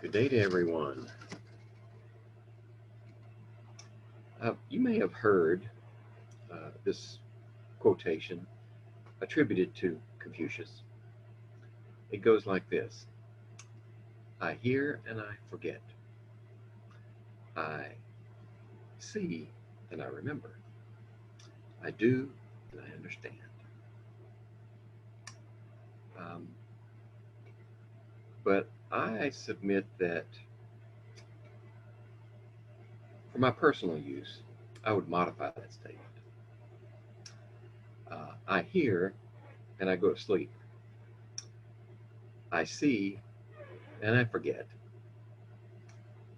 Good day to everyone. You may have heard this quotation attributed to Confucius. It goes like this: I hear and I forget. I see and I remember. I do and I understand. But I submit that for my personal use, I would modify that statement. I hear and I go to sleep. I see and I forget.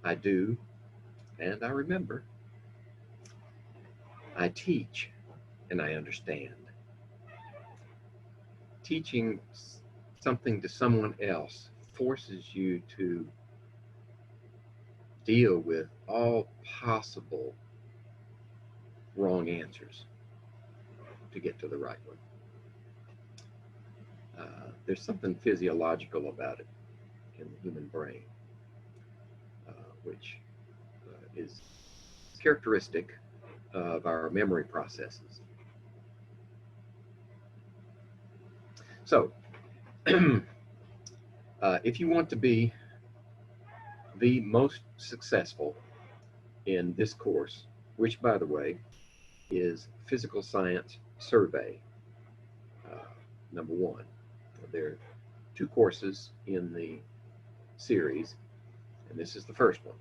I do and I remember. I teach and I understand. Teaching something to someone else forces you to deal with all possible wrong answers to get to the right one. There's something physiological about it in the human brain, which is characteristic of our memory processes. So, if you want to be the most successful in this course, which, by the way, is Physical Science Survey number 1. There are 2 courses in the series, and this is the first one.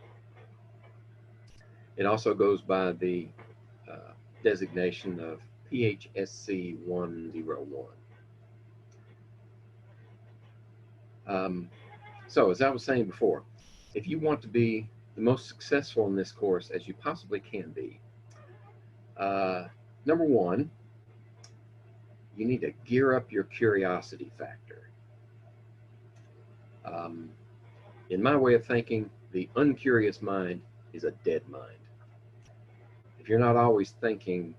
It also goes by the designation of PHSC101. So, as I was saying before, if you want to be the most successful in this course as you possibly can be, number 1, you need to gear up your curiosity factor. In my way of thinking, the uncurious mind is a dead mind. If you're not always thinking,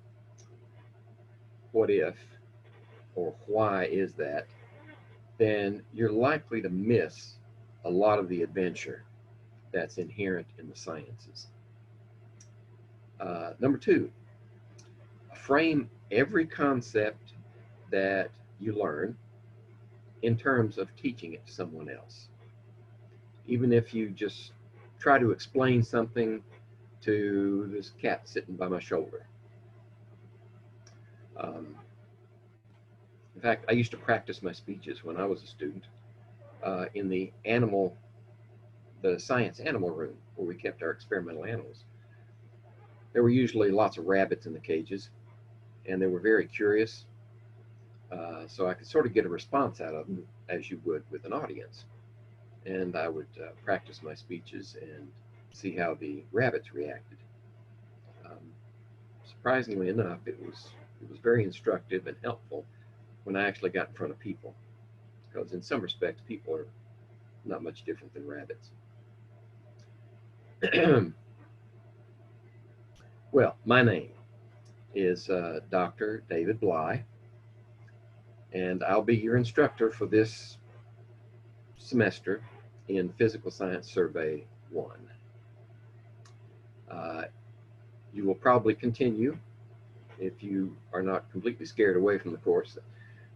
what if, or why is that, then you're likely to miss a lot of the adventure that's inherent in the sciences. Number 2, frame every concept that you learn in terms of teaching it to someone else. Even if you just try to explain something to this cat sitting by my shoulder. In fact, I used to practice my speeches when I was a student in the science animal room, where we kept our experimental animals. There were usually lots of rabbits in the cages, and they were very curious, so I could sort of get a response out of them as you would with an audience. And I would practice my speeches and see how the rabbits reacted. Surprisingly enough, it was very instructive and helpful when I actually got in front of people, because in some respects people are not much different than rabbits. Well, my name is Dr. David Bly, and I'll be your instructor for this semester in Physical Science Survey 1. You will probably continue, if you are not completely scared away from the course,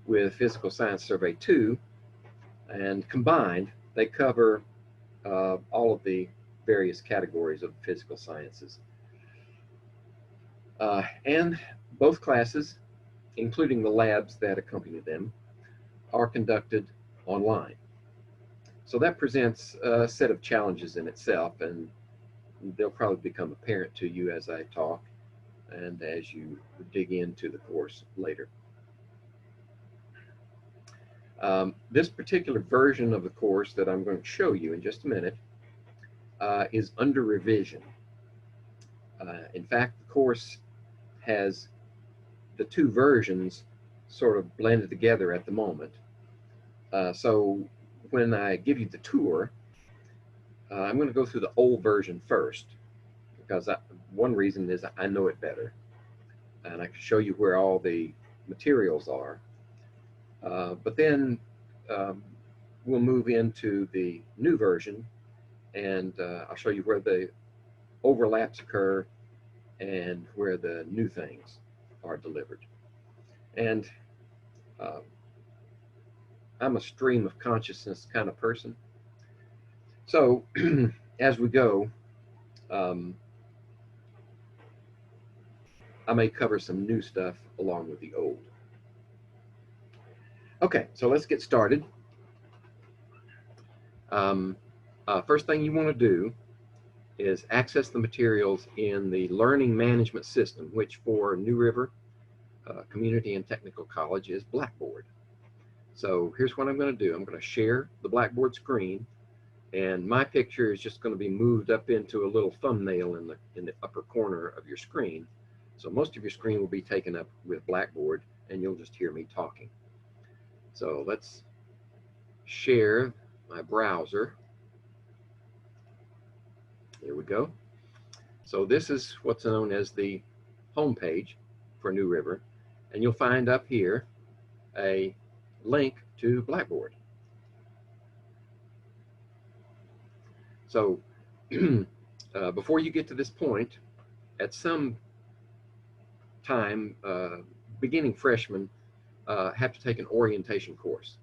with Physical Science Survey 2, and combined they cover all of the various categories of physical sciences. And both classes, including the labs that accompany them, are conducted online. So that presents a set of challenges in itself, and they'll probably become apparent to you as I talk and as you dig into the course later. This particular version of the course that I'm going to show you in just a minute is under revision. In fact, the course has the 2 versions sort of blended together at the moment. So when I give you the tour, I'm going to go through the old version first, because one reason is I know it better, and I can show you where all the materials are. But then we'll move into the new version, and I'll show you where the overlaps occur and where the new things are delivered. And uh, I'm a stream of consciousness kind of person. So as we go, um, I may cover some new stuff along with the old. Okay, so let's get started. First thing you want to do is access the materials in the Learning Management System, which for New River Community and Technical College is Blackboard. So here's what I'm going to do. I'm going to share the Blackboard screen, and my picture is just going to be moved up into a little thumbnail in the upper corner of your screen. So most of your screen will be taken up with Blackboard, and you'll just hear me talking. So let's share my browser. Here we go. So this is what's known as the home page for New River, and you'll find up here a link to Blackboard. So before you get to this point, at some time, beginning freshmen have to take an orientation course.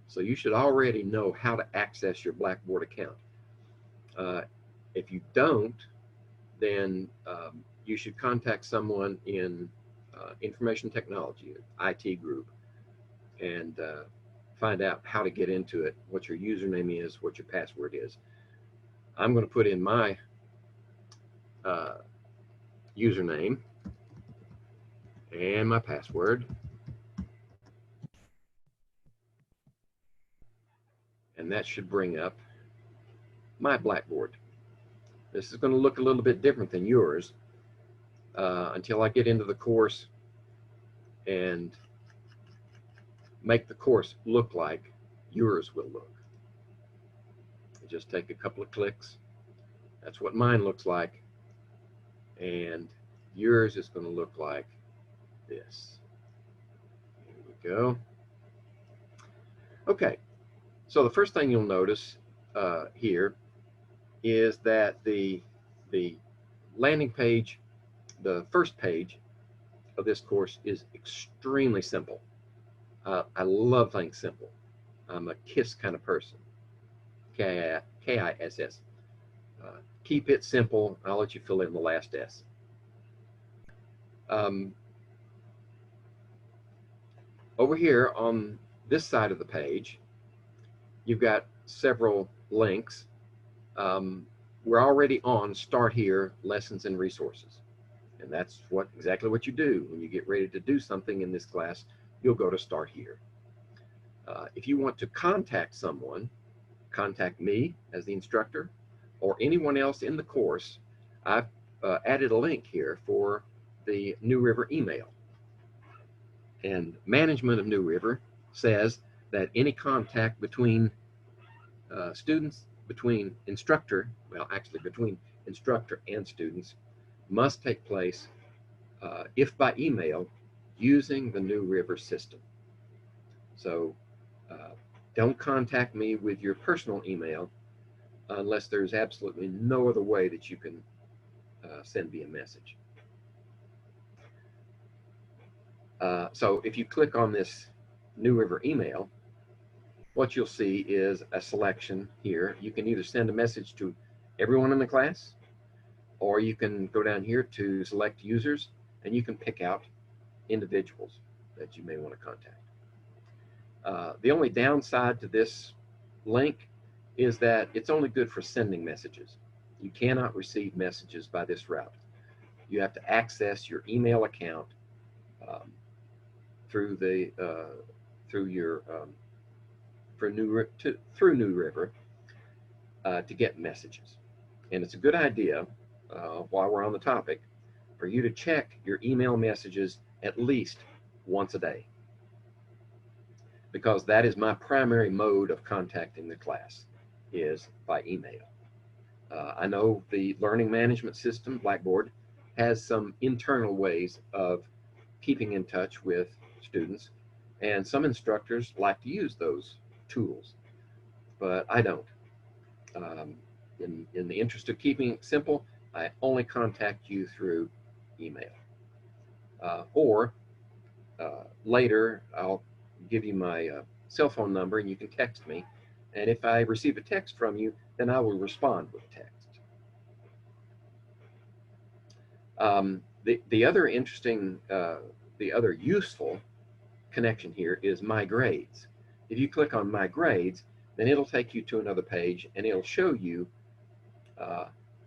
So you should already know how to access your Blackboard account. If you don't, then you should contact someone in information technology, IT group, and find out how to get into it, what your username is, what your password is. I'm going to put in my username and my password, and that should bring up my Blackboard. This is going to look a little bit different than yours until I get into the course and make the course look like yours will look. Just take a couple of clicks. That's what mine looks like, and yours is going to look like this. Here we go. Okay, so the first thing you'll notice here is that the landing page, the first page of this course, is extremely simple. I love things simple. I'm a KISS kind of person. K-I-S-S. Keep it simple. I'll let you fill in the last S. Over here on this side of the page, you've got several links. We're already on Start Here, Lessons and Resources. And that's exactly what you do. When you get ready to do something in this class, you'll go to Start Here. If you want to contact someone, contact me as the instructor or anyone else in the course. I've added a link here for the New River email. And management of New River says that any contact between students, between instructor, well, actually between instructor and students, must take place, if by email, using the New River system. So don't contact me with your personal email unless there's absolutely no other way that you can send me a message. So if you click on this New River email, what you'll see is a selection here. You can either send a message to everyone in the class, or you can go down here to select users, and you can pick out individuals that you may want to contact. The only downside to this link is that it's only good for sending messages. You cannot receive messages by this route. You have to access your email account through New River to get messages. And it's a good idea, while we're on the topic, for you to check your email messages at least once a day, because that is my primary mode of contacting the class, is by email. I know the learning management system, Blackboard, has some internal ways of keeping in touch with students, and some instructors like to use those tools, but I don't. in the interest of keeping it simple, I only contact you through email. Or later, I'll give you my cell phone number and you can text me. And if I receive a text from you, then I will respond with a text. The other interesting, the other useful connection here is My Grades. If you click on My Grades, then it'll take you to another page and it'll show you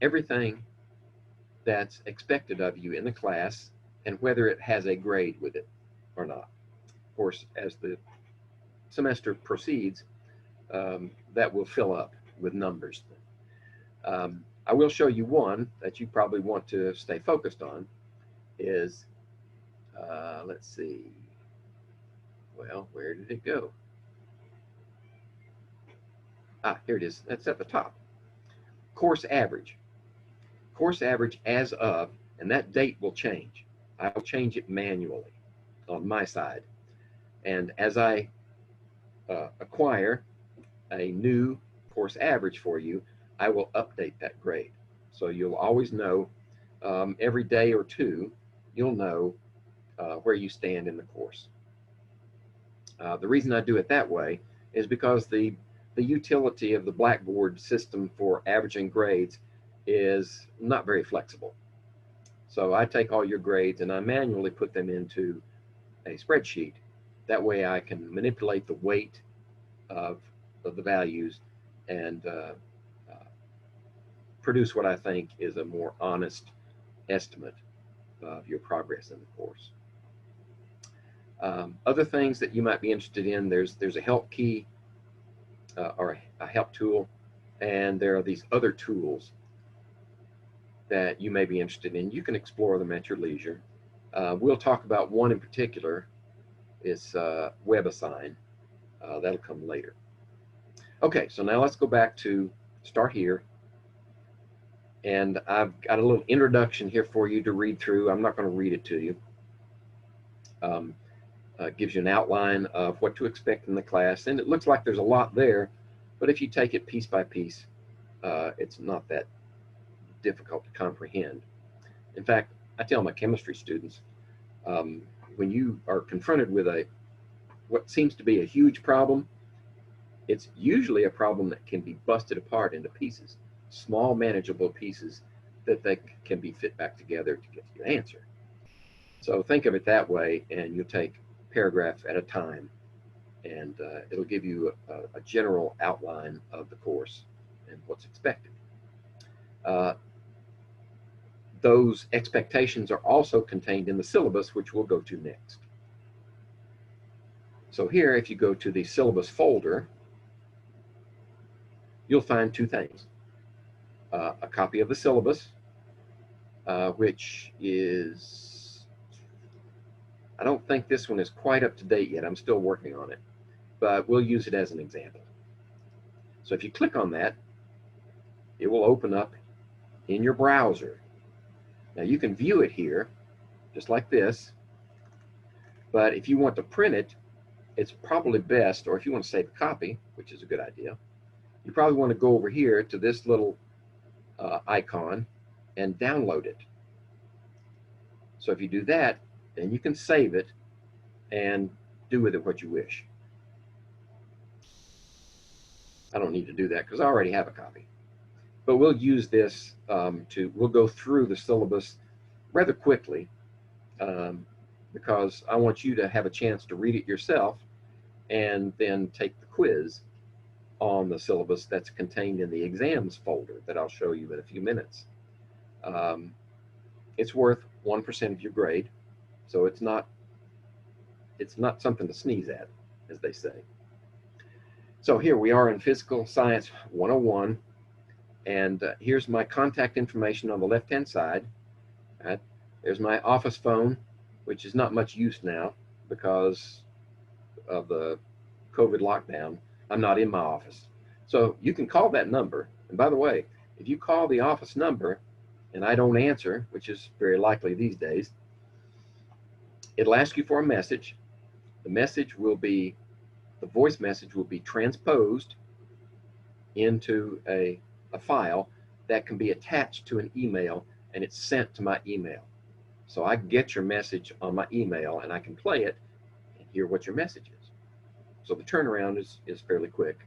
everything that's expected of you in the class and whether it has a grade with it or not. Of course, as the semester proceeds, that will fill up with numbers. I will show you one that you probably want to stay focused on is, let's see, well, where did it go? Ah, here it is. That's at the top. Course average. Course average as of, and that date will change. I will change it manually on my side. And as I acquire a new course average for you, I will update that grade. So you'll always know every day or two, you'll know where you stand in the course. The reason I do it that way is because the utility of the Blackboard system for averaging grades is not very flexible. So I take all your grades and I manually put them into a spreadsheet. That way I can manipulate the weight of the values and produce what I think is a more honest estimate of your progress in the course. Other things that you might be interested in, there's a help key or a help tool, and there are these other tools that you may be interested in. You can explore them at your leisure. We'll talk about one in particular. It's Webassign. That'll come later. Okay, so now let's go back to start here. And I've got a little introduction here for you to read through. I'm not going to read it to you. Gives you an outline of what to expect in the class. And it looks like there's a lot there, but if you take it piece by piece, it's not that difficult to comprehend. In fact, I tell my chemistry students, when you are confronted with what seems to be a huge problem, it's usually a problem that can be busted apart into pieces, small manageable pieces that they can be fit back together to get to your answer. So think of it that way, and you'll take paragraph at a time, and it'll give you a general outline of the course and what's expected. Those expectations are also contained in the syllabus, which we'll go to next. So here, if you go to the syllabus folder, you'll find two things. A copy of the syllabus, which is, I don't think this one is quite up to date yet. I'm still working on it, but we'll use it as an example. So if you click on that, it will open up in your browser. Now you can view it here, just like this, but if you want to print it, it's probably best, or if you want to save a copy, which is a good idea, you probably want to go over here to this little icon and download it. So if you do that, then you can save it and do with it what you wish. I don't need to do that because I already have a copy. But we'll use this we'll go through the syllabus rather quickly because I want you to have a chance to read it yourself and then take the quiz on the syllabus that's contained in the exams folder that I'll show you in a few minutes. It's worth 1% of your grade, so it's not something to sneeze at, as they say. So here we are in Physical Science 101, and here's my contact information on the left-hand side. There's my office phone, which is not much use now because of the COVID lockdown. I'm not in my office. So you can call that number. And by the way, if you call the office number and I don't answer, which is very likely these days, it'll ask you for a message. The voice message will be transposed into a a file that can be attached to an email, and it's sent to my email. So I get your message on my email, and I can play it and hear what your message is. So the turnaround is fairly quick.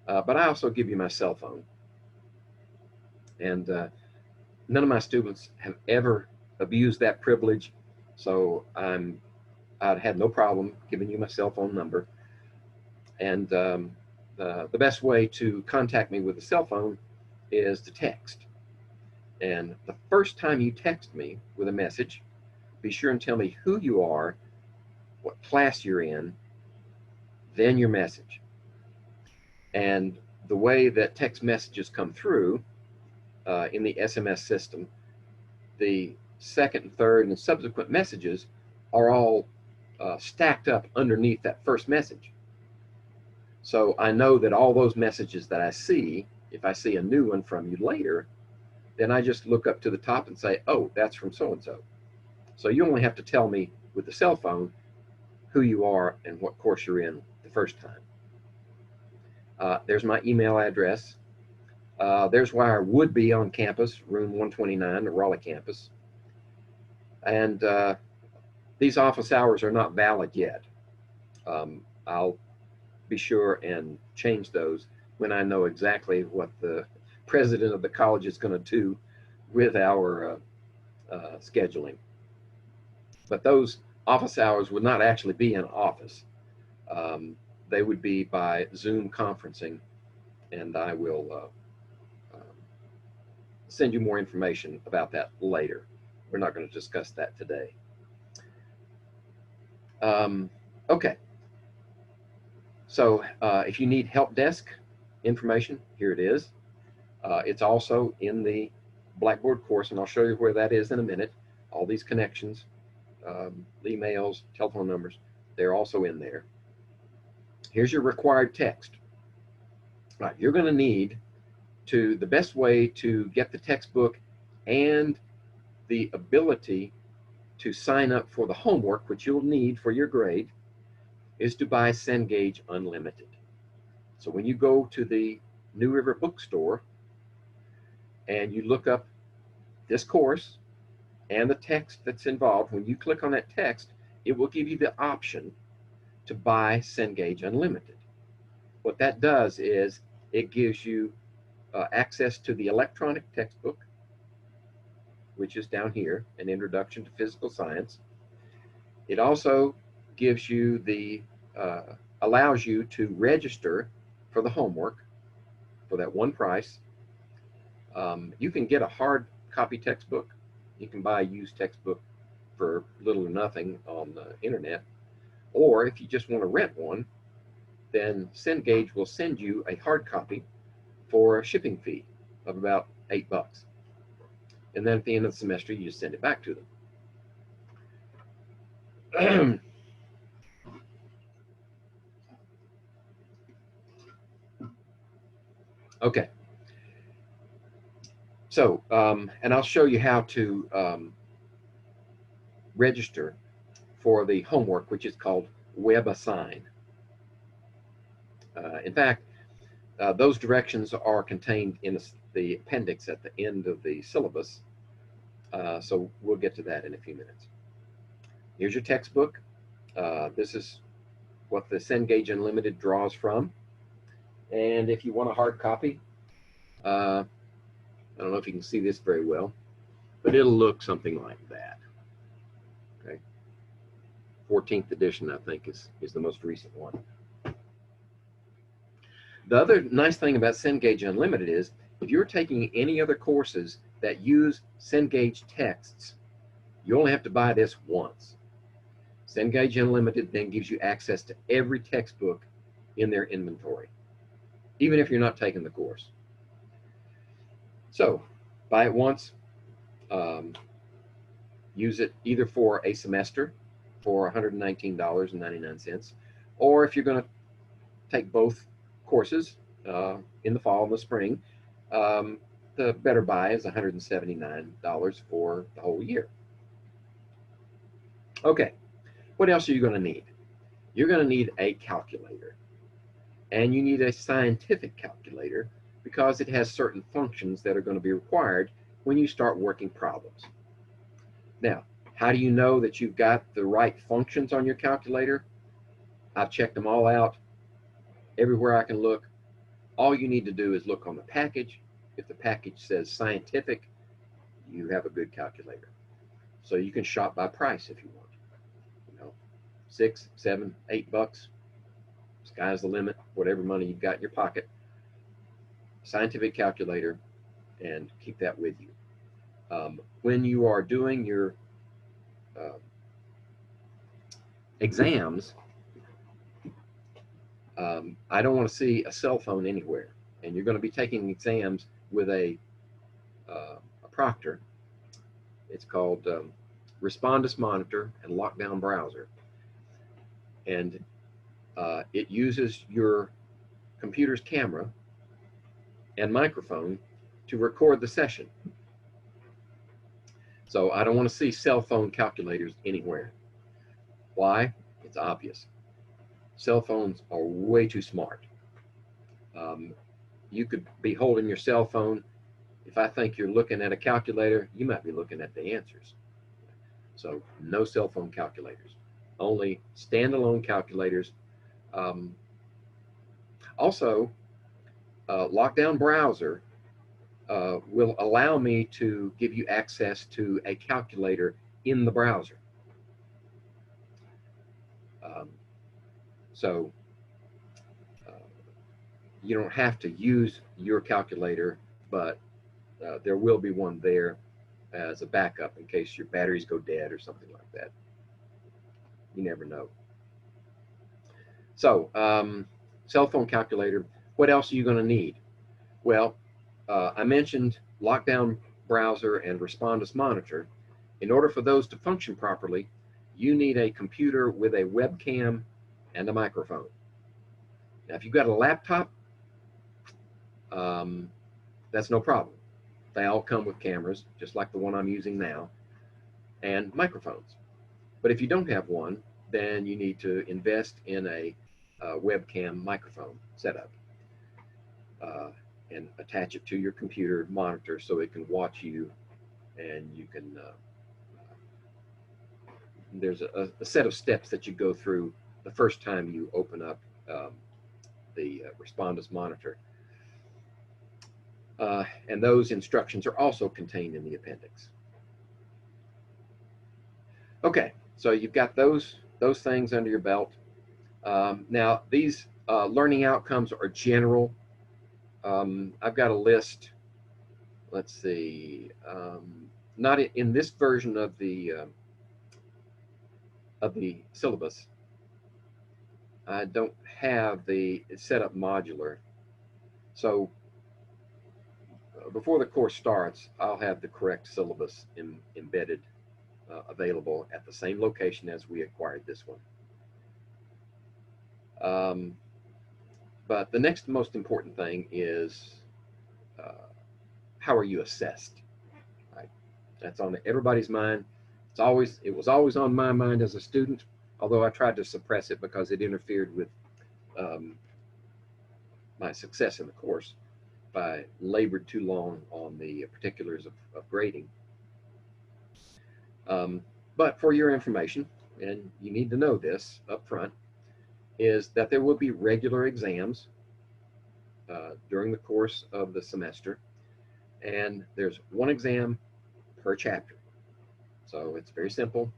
But I also give you my cell phone. And none of my students have ever abused that privilege, so I'd had no problem giving you my cell phone number. And the best way to contact me with a cell phone is to text. And the first time you text me with a message, be sure and tell me who you are, what class you're in, then your message. And the way that text messages come through in the SMS system, the second and third and subsequent messages are all stacked up underneath that first message. So I know that all those messages that I see, if I see a new one from you later, then I just look up to the top and say, oh, that's from so-and-so. So you only have to tell me with the cell phone who you are and what course you're in the first time. There's my email address. There's where I would be on campus, room 129, the Raleigh campus. And these office hours are not valid yet. I'll be sure and change those when I know exactly what the president of the college is going to do with our scheduling. But those office hours would not actually be in office. They would be by Zoom conferencing, and I will send you more information about that later. We're not going to discuss that today. Okay. So if you need help desk information, here it is. It's also in the Blackboard course, and I'll show you where that is in a minute. All these connections, emails, telephone numbers, they're also in there. Here's your required text. Right, you're going to need the best way to get the textbook and the ability to sign up for the homework, which you'll need for your grade, is to buy Cengage Unlimited. So when you go to the New River bookstore and you look up this course and the text that's involved, when you click on that text, it will give you the option to buy Cengage Unlimited. What that does is it gives you access to the electronic textbook, which is down here, an introduction to physical science. It also gives you the, allows you to register for the homework for that one price. You can get a hard copy textbook. You can buy a used textbook for little or nothing on the internet. Or if you just want to rent one, then Cengage will send you a hard copy for a shipping fee of about $8. And then at the end of the semester, you just send it back to them. Okay. So, and I'll show you how to register for the homework, which is called Webassign. In fact, those directions are contained in the appendix at the end of the syllabus. So we'll get to that in a few minutes. Here's your textbook. This is what the Cengage Unlimited draws from. And if you want a hard copy, I don't know if you can see this very well, but it'll look something like that. Okay. 14th edition, I think, is the most recent one. The other nice thing about Cengage Unlimited is if you're taking any other courses that use Cengage texts, you only have to buy this once. Cengage Unlimited then gives you access to every textbook in their inventory, even if you're not taking the course. So buy it once, use it either for a semester for $119.99, or if you're going to take both courses in the fall and the spring, the better buy is $179 for the whole year. Okay, what else are you going to need? You're going to need a calculator, and you need a scientific calculator because it has certain functions that are going to be required when you start working problems. Now, how do you know that you've got the right functions on your calculator? I've checked them all out everywhere I can look. All you need to do is look on the package. If the package says scientific, you have a good calculator. So you can shop by price if you want. You know, $6, $7, $8. Sky's the limit, whatever money you've got in your pocket. Scientific calculator, and keep that with you. When you are doing your exams, I don't want to see a cell phone anywhere. And you're going to be taking exams with a proctor. It's called Respondus Monitor and Lockdown Browser. And it uses your computer's camera and microphone to record the session. So I don't want to see cell phone calculators anywhere. Why? It's obvious. Cell phones are way too smart. You could be holding your cell phone. If I think you're looking at a calculator, you might be looking at the answers. So no cell phone calculators, only standalone calculators. Also, Lockdown Browser will allow me to give you access to a calculator in the browser. So you don't have to use your calculator, but there will be one there as a backup in case your batteries go dead or something like that. You never know. So cell phone calculator, what else are you going to need? Well, I mentioned Lockdown Browser and Respondus Monitor. In order for those to function properly, you need a computer with a webcam and a microphone. Now, if you've got a laptop, that's no problem. They all come with cameras, just like the one I'm using now, and microphones. But if you don't have one, then you need to invest in a webcam microphone setup and attach it to your computer monitor so it can watch you, and you can, there's a set of steps that you go through the first time you open up the Respondus monitor. And those instructions are also contained in the appendix. Okay, so you've got those things under your belt. Now, these learning outcomes are general. I've got a list. Let's see. Not in this version of the syllabus. I don't have the set up modular. So before the course starts, I'll have the correct syllabus embedded, available at the same location as we acquired this one. But the next most important thing is how are you assessed? Right? That's on everybody's mind. It was always on my mind as a student, although I tried to suppress it because it interfered with my success in the course if I labored too long on the particulars of grading. But for your information, and you need to know this up front, is that there will be regular exams during the course of the semester, and there's one exam per chapter. So it's very simple.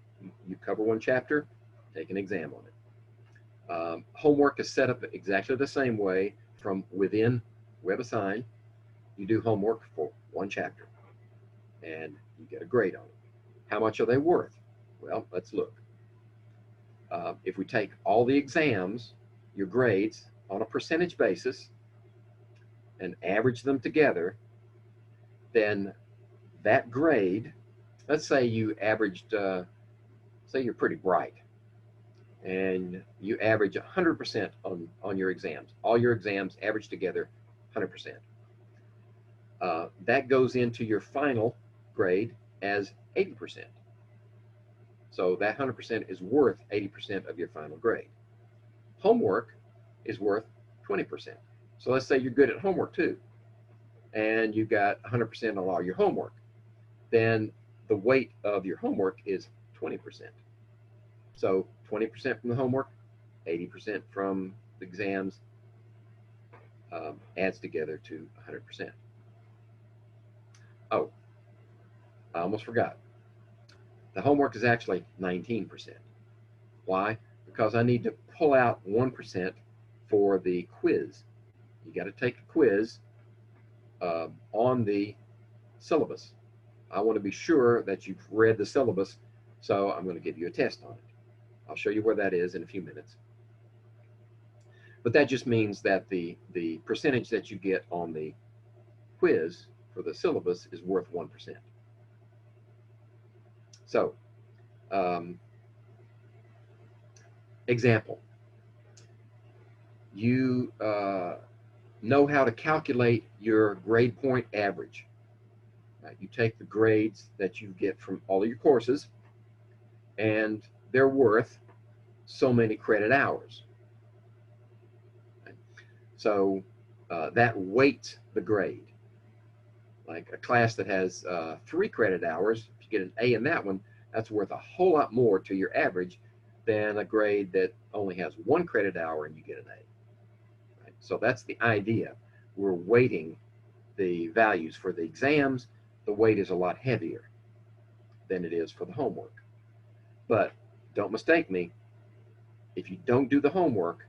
You cover one chapter, take an exam on it. Homework is set up exactly the same way from within Webassign. You do homework for one chapter, and you get a grade on it. How much are they worth? Well, let's look. If we take all the exams, your grades, on a percentage basis, and average them together, then that grade, let's say you averaged, say you're pretty bright, and you average 100% on your exams. All your exams average together 100%. That goes into your final grade as 80%. So that 100% is worth 80% of your final grade. Homework is worth 20%. So let's say you're good at homework too. and you got 100% on all your homework, then the weight of your homework is 20%. So 20% from the homework, 80% from the exams, adds together to 100%. Oh, I almost forgot. The homework is actually 19%. Why? Because I need to pull out 1% for the quiz. You got to take a quiz on the syllabus. I want to be sure that you've read the syllabus, so I'm going to give you a test on it. I'll show you where that is in a few minutes. But that just means that the percentage that you get on the quiz for the syllabus is worth 1%. So, example, you know how to calculate your grade point average. Right? You take the grades that you get from all of your courses, and they're worth so many credit hours. Right? So that weights the grade. Like a class that has 3 credit hours, if you get an A in that one, that's worth a whole lot more to your average than a grade that only has 1 credit hour and you get an A. Right? So that's the idea. We're weighting the values for the exams. The weight is a lot heavier than it is for the homework. But don't mistake me, if you don't do the homework,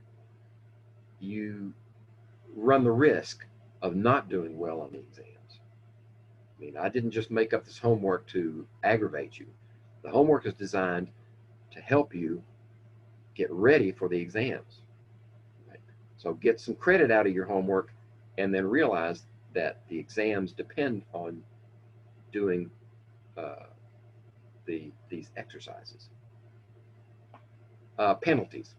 you run the risk of not doing well on the exams. I mean, I didn't just make up this homework to aggravate you. The homework is designed to help you get ready for the exams. Right? So get some credit out of your homework and then realize that the exams depend on doing these exercises. Penalties.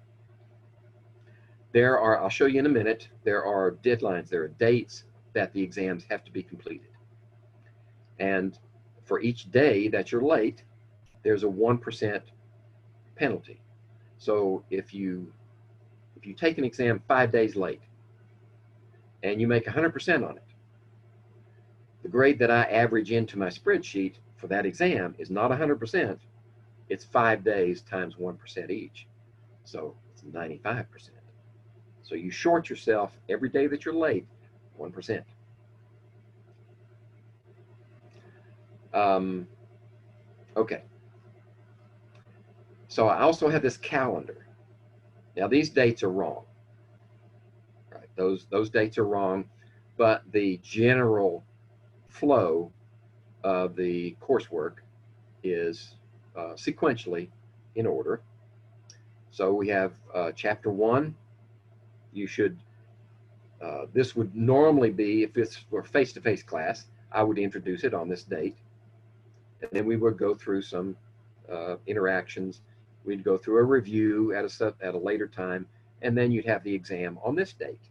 There are, I'll show you in a minute, there are deadlines, there are dates that the exams have to be completed. And for each day that you're late, there's a 1% penalty. So if you take an exam 5 days late and you make 100% on it, the grade that I average into my spreadsheet for that exam is not 100%, it's 5 days times 1% each. So it's 95%. So you short yourself every day that you're late 1%. Okay. So I also have this calendar. Now these dates are wrong. Right? Those dates are wrong, but the general flow of the coursework is sequentially in order. So we have chapter 1. You should, this would normally be, if it's for face-to-face class, I would introduce it on this date. And then we would go through some interactions. We'd go through a review at a later time, and then you'd have the exam on this date.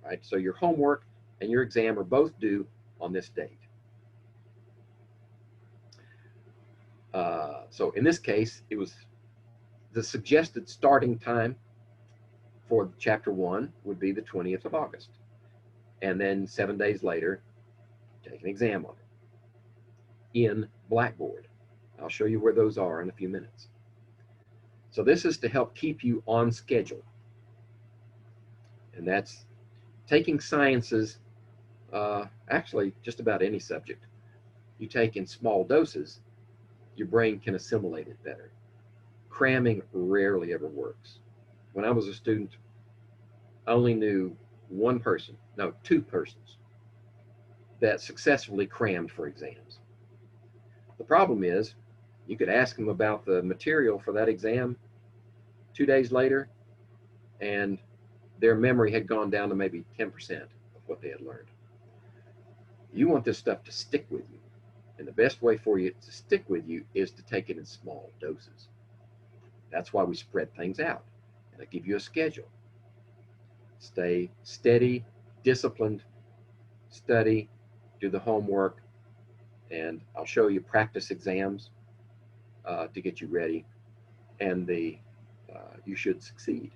Right? So your homework and your exam are both due on this date. So in this case, it was the suggested starting time for chapter 1 would be the 20th of August. And then 7 days later, take an exam on it in Blackboard. I'll show you where those are in a few minutes. So this is to help keep you on schedule. And that's taking sciences, actually just about any subject you take in small doses, your brain can assimilate it better. Cramming rarely ever works. When I was a student, I only knew two persons that successfully crammed for exams. The problem is, you could ask them about the material for that exam 2 days later, and their memory had gone down to maybe 10% of what they had learned. You want this stuff to stick with you. And the best way for you to stick with you is to take it in small doses. That's why we spread things out. And I give you a schedule. Stay steady, disciplined, study, do the homework, and I'll show you practice exams to get you ready, and you should succeed.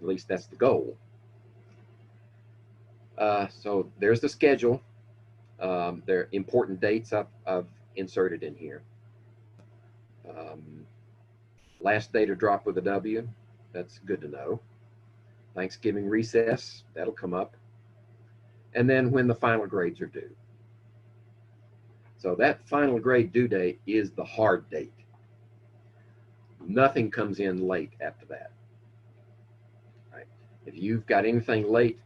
At least that's the goal. So there's the schedule. There are important dates I've inserted in here. Last day to drop with a W, that's good to know. Thanksgiving recess, that'll come up. And then when the final grades are due. So that final grade due date is the hard date. Nothing comes in late after that. Right? If you've got anything late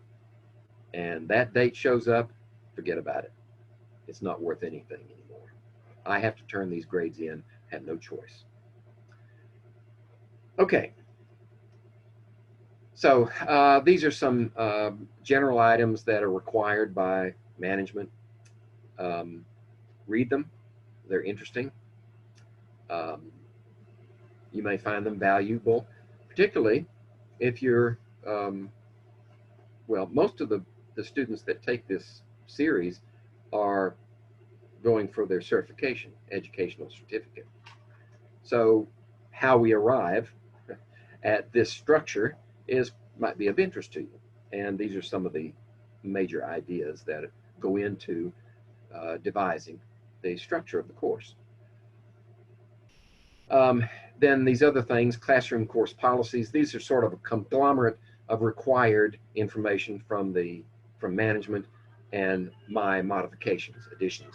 and that date shows up, forget about it. It's not worth anything anymore. I have to turn these grades in, have no choice. Okay. So these are some general items that are required by management. Read them. They're interesting. You may find them valuable, particularly if you're, well, most of the students that take this series are going for their certification, educational certificate. So how we arrive at this structure might be of interest to you. And these are some of the major ideas that go into devising the structure of the course. Then these other things, classroom course policies, these are sort of a conglomerate of required information from management and my modifications, additions.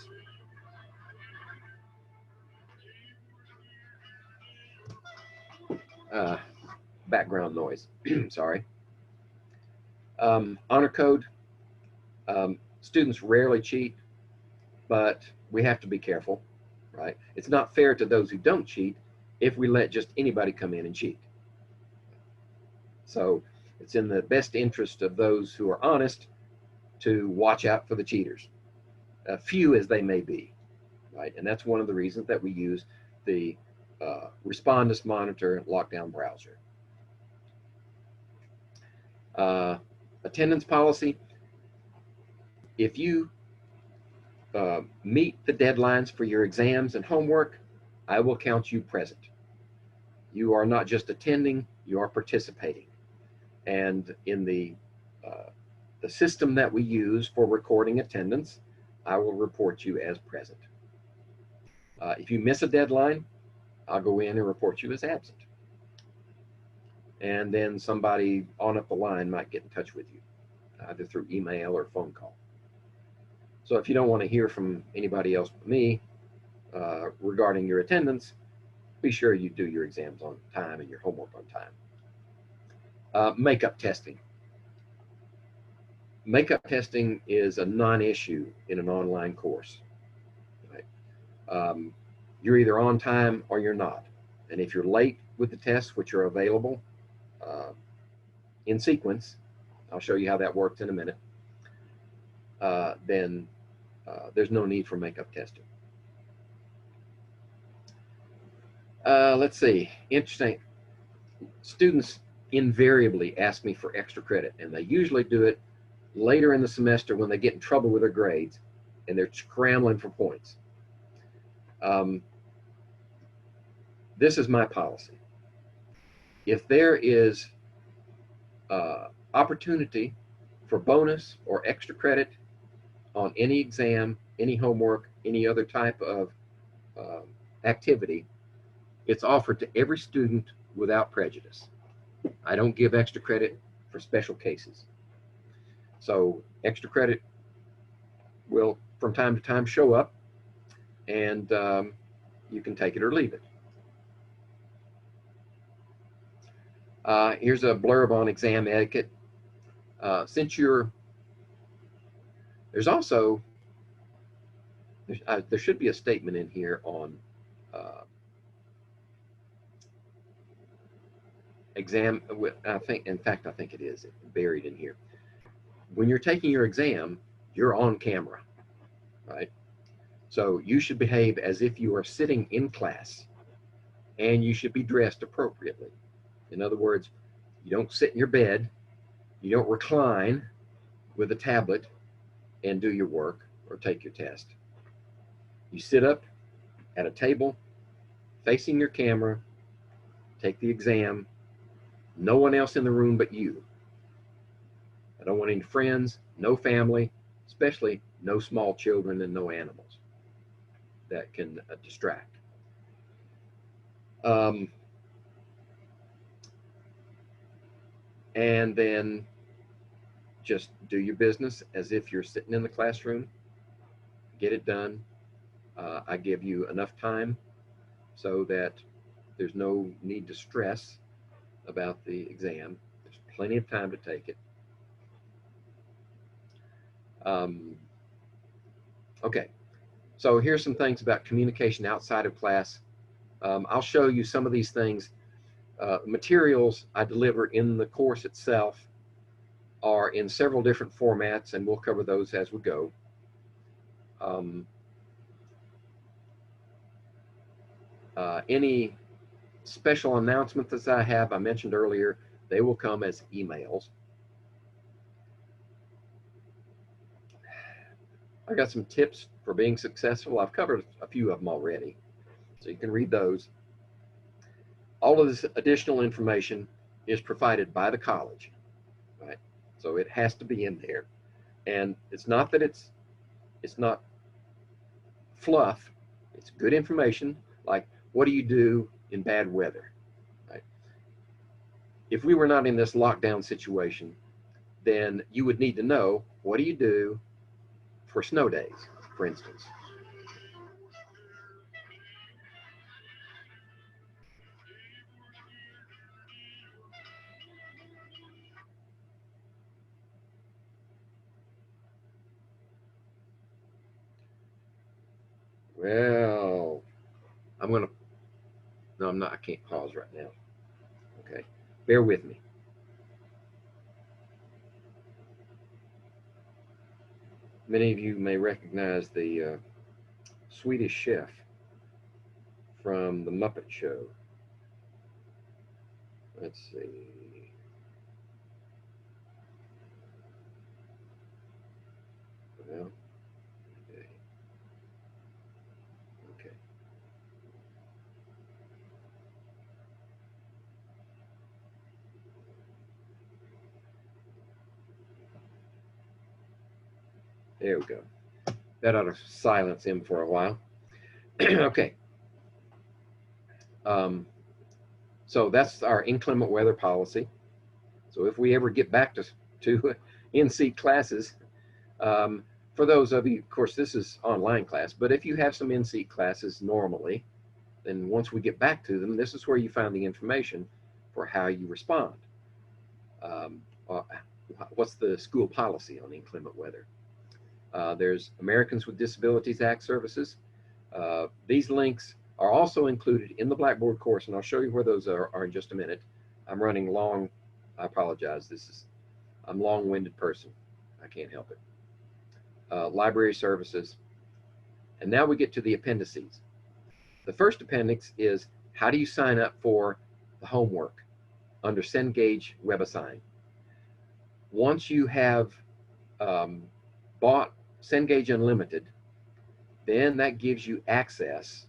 Background noise, sorry. Honor code, students rarely cheat, but we have to be careful, right? It's not fair to those who don't cheat if we let just anybody come in and cheat. So it's in the best interest of those who are honest to watch out for the cheaters, few as they may be, right? And that's one of the reasons that we use the Respondus monitor lockdown browser. Attendance policy. If you meet the deadlines for your exams and homework, I will count you present. You are not just attending, you are participating. And in the system that we use for recording attendance, I will report you as present. If you miss a deadline, I'll go in and report you as absent. And then somebody on up the line might get in touch with you, either through email or phone call. So if you don't want to hear from anybody else but me regarding your attendance, be sure you do your exams on time and your homework on time. Makeup testing. Makeup testing is a non-issue in an online course. Right? You're either on time or you're not. And if you're late with the tests, which are available in sequence, I'll show you how that works in a minute, then there's no need for makeup testing. Let's see, interesting. Students invariably ask me for extra credit, and they usually do it later in the semester when they get in trouble with their grades and they're scrambling for points. This is my policy. If there is opportunity for bonus or extra credit on any exam, any homework, any other type of activity, it's offered to every student without prejudice. I don't give extra credit for special cases. So extra credit will from time to time show up, and you can take it or leave it. Here's a blurb on exam etiquette. Since there's also, there should be a statement in here on exam, I think it is buried in here. When you're taking your exam, you're on camera, right? So you should behave as if you are sitting in class, and you should be dressed appropriately. In other words, you don't sit in your bed, you don't recline with a tablet and do your work or take your test. You sit up at a table, facing your camera, take the exam, no one else in the room but you. I don't want any friends, no family, especially no small children and no animals that can distract. And then just do your business as if you're sitting in the classroom. Get it done. I give you enough time so that there's no need to stress about the exam. There's plenty of time to take it. Okay, so here's some things about communication outside of class. I'll show you some of these things. Materials I deliver in the course itself are in several different formats, and we'll cover those as we go. Any special announcements that I have, I mentioned earlier, they will come as emails. I got some tips for being successful. I've covered a few of them already, so you can read those. All of this additional information is provided by the college, right? So it has to be in there. And it's not that it's not fluff, it's good information, like what do you do in bad weather, right? If we were not in this lockdown situation, then you would need to know, what do you do for snow days, for instance? Well, no, I'm not, I can't pause right now. Okay, bear with me. Many of you may recognize the Swedish chef from the Muppet Show. Let's see. Well, okay. There we go. That ought to silence him for a while. Okay. So that's our inclement weather policy. So if we ever get back to in-seat classes, for those of you, of course, this is online class, but if you have some in-seat classes normally, then once we get back to them, this is where you find the information for how you respond. What's the school policy on inclement weather? There's Americans with Disabilities Act services. These links are also included in the Blackboard course, and I'll show you where those are in just a minute. I'm running long. I apologize. I'm a long-winded person. I can't help it. Library services. And now we get to the appendices. The first appendix is, how do you sign up for the homework under Cengage Webassign? Once you have bought Cengage Unlimited, then that gives you access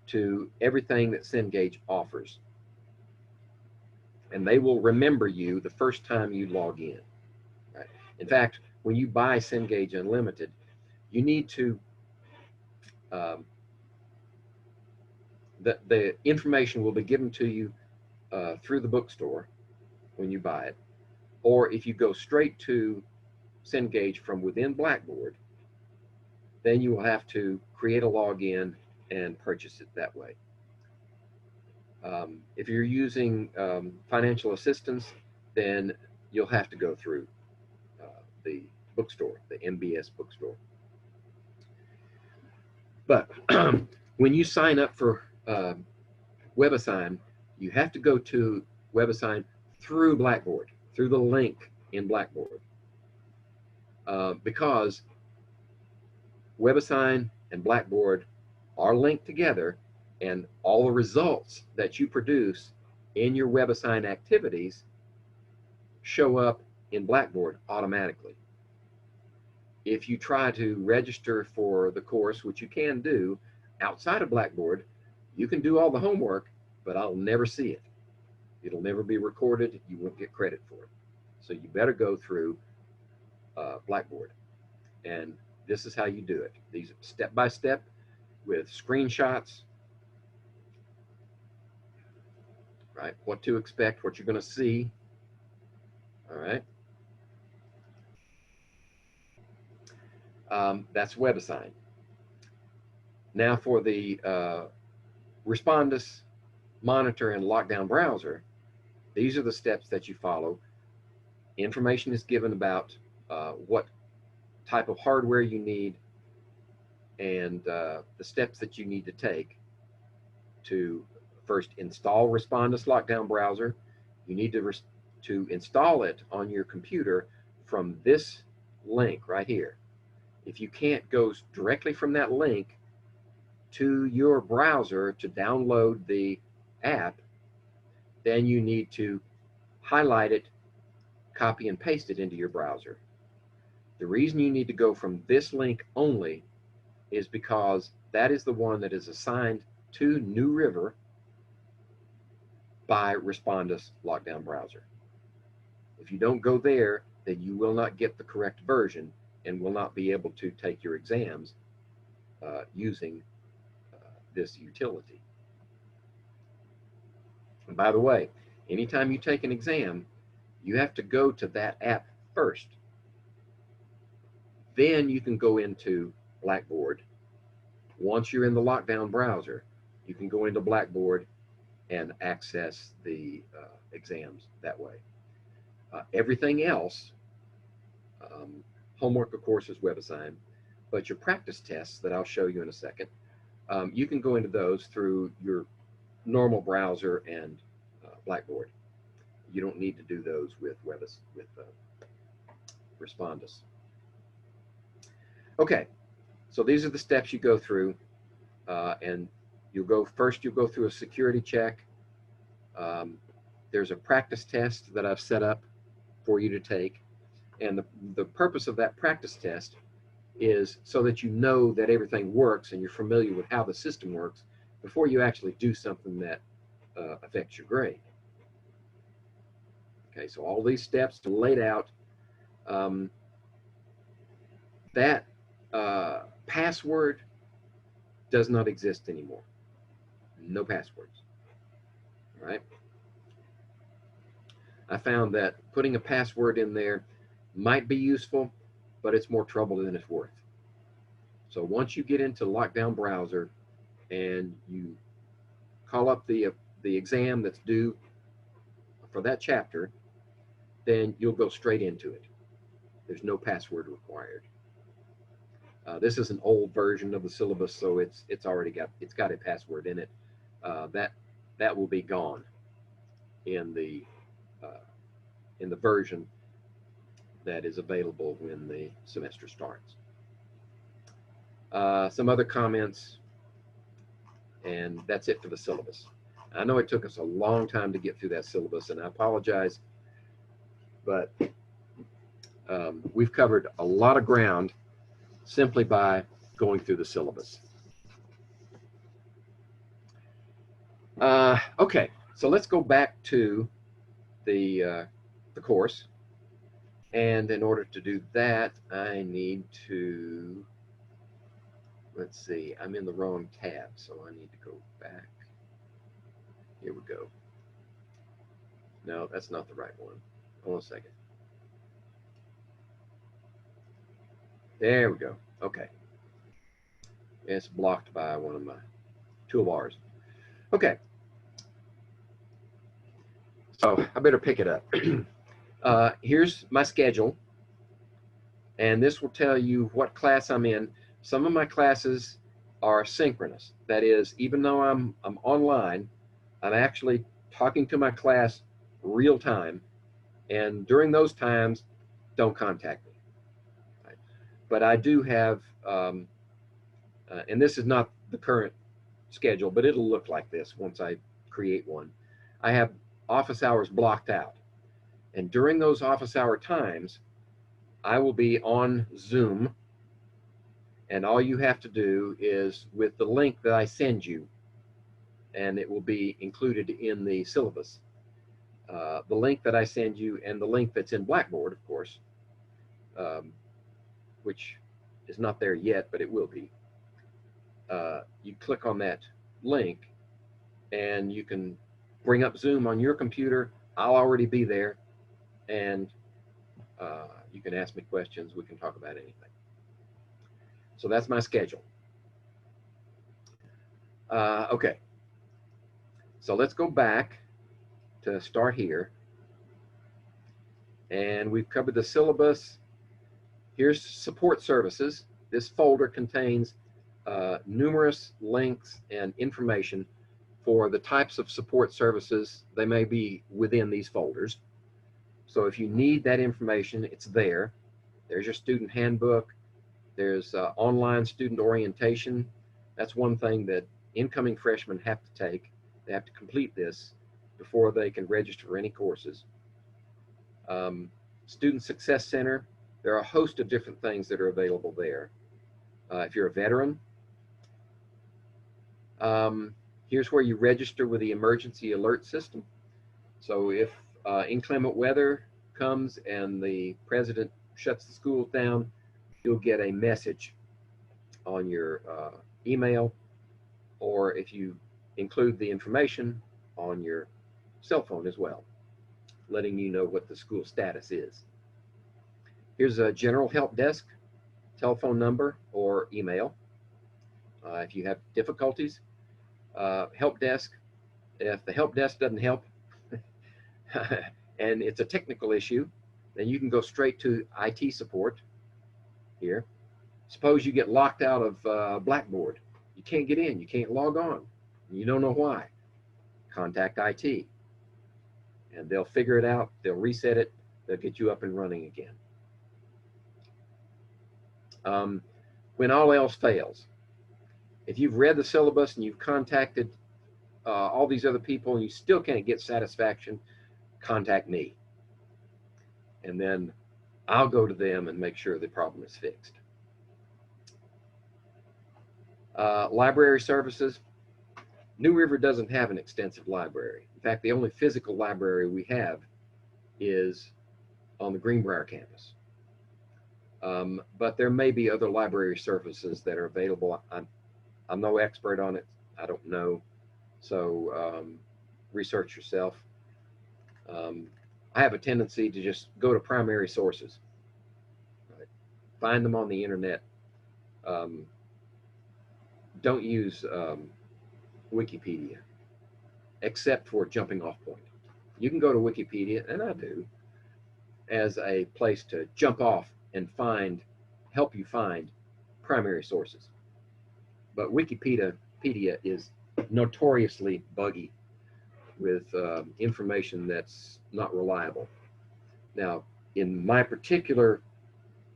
to everything that Cengage offers. And they will remember you the first time you log in. Right? In fact, when you buy Cengage Unlimited, you need to, the information will be given to you through the bookstore when you buy it. Or if you go straight to Cengage from within Blackboard, then you will have to create a login and purchase it that way. If you're using financial assistance, then you'll have to go through the bookstore, the MBS bookstore. But when you sign up for Webassign, you have to go to Webassign through Blackboard, through the link in Blackboard, because Webassign and Blackboard are linked together, and all the results that you produce in your Webassign activities show up in Blackboard automatically. If you try to register for the course, which you can do outside of Blackboard, you can do all the homework, but I'll never see it. It'll never be recorded. You won't get credit for it. So you better go through Blackboard. And this is how you do it. These step by step with screenshots, right? What to expect, what you're going to see. All right. That's Webassign. Now for the Respondus, Monitor, and Lockdown Browser, these are the steps that you follow. Information is given about what type of hardware you need and the steps that you need to take to first install Respondus Lockdown Browser. You need to install it on your computer from this link right here. If you can't go directly from that link to your browser to download the app, then you need to highlight it, copy and paste it into your browser. The reason you need to go from this link only is because that is the one that is assigned to New River by Respondus Lockdown Browser. If you don't go there, then you will not get the correct version and will not be able to take your exams using this utility. And by the way, anytime you take an exam, you have to go to that app first. Then you can go into Blackboard. Once you're in the Lockdown Browser, you can go into Blackboard and access the exams that way. Everything else, homework of course is Webassign, but your practice tests that I'll show you in a second, you can go into those through your normal browser and Blackboard. You don't need to do those with Respondus. Okay, so these are the steps you go through, and you'll go through a security check. There's a practice test that I've set up for you to take, and the purpose of that practice test is so that you know that everything works and you're familiar with how the system works before you actually do something that affects your grade. Okay, so all these steps are laid out. That password does not exist anymore. No passwords. All right. I found that putting a password in there might be useful, but it's more trouble than it's worth. So once you get into Lockdown Browser and you call up the exam that's due for that chapter, then you'll go straight into it. There's no password required. This is an old version of the syllabus, so it's got a password in it. That will be gone in the version that is available when the semester starts. Some other comments, and that's it for the syllabus. I know it took us a long time to get through that syllabus, and I apologize, but we've covered a lot of ground simply by going through the syllabus. Okay, so let's go back to the course, and in order to do that, I need to, let's see, I'm in the wrong tab, so I need to go back. Here we go. No, that's not the right one. Hold on a second. There we go. Okay. It's blocked by one of my toolbars. Okay. So I better pick it up. Here's my schedule, and this will tell you what class I'm in. Some of my classes are synchronous. That is, even though I'm online, I'm actually talking to my class real time, and during those times, don't contact me. Right? But I do have, and this is not the current schedule, but it'll look like this once I create one. I have office hours blocked out, and during those office hour times, I will be on Zoom, and all you have to do is with the link that I send you, and it will be included in the syllabus. The link that I send you and the link that's in Blackboard, of course, which is not there yet, but it will be. You click on that link and you can bring up Zoom on your computer. I'll already be there, and you can ask me questions. We can talk about anything. So that's my schedule. Okay, so let's go back to start here. And we've covered the syllabus. Here's support services. This folder contains numerous links and information for the types of support services. They may be within these folders. So if you need that information, it's there. There's your student handbook. There's online student orientation. That's one thing that incoming freshmen have to take. They have to complete this before they can register for any courses. Student Success Center, there are a host of different things that are available there. If you're a veteran, here's where you register with the emergency alert system. So if inclement weather comes and the president shuts the schools down, you'll get a message on your email, or if you include the information on your cell phone as well, letting you know what the school status is. Here's a general help desk, telephone number or email. If you have difficulties, help desk. If the help desk doesn't help and it's a technical issue, then you can go straight to IT support here. Suppose you get locked out of Blackboard. You can't get in, you can't log on. You don't know why. Contact IT. And they'll figure it out, they'll reset it, they'll get you up and running again. When all else fails, if you've read the syllabus and you've contacted all these other people and you still can't get satisfaction, contact me. And then I'll go to them and make sure the problem is fixed. Library services. New River doesn't have an extensive library. In fact, the only physical library we have is on the Greenbrier campus. But there may be other library services that are available. I'm no expert on it. I don't know. So research yourself. I have a tendency to just go to primary sources. Right? Find them on the internet. Don't use Wikipedia, except for jumping off point. You can go to Wikipedia, and I do, as a place to jump off and help you find primary sources. But Wikipedia is notoriously buggy with information that's not reliable. Now, in my particular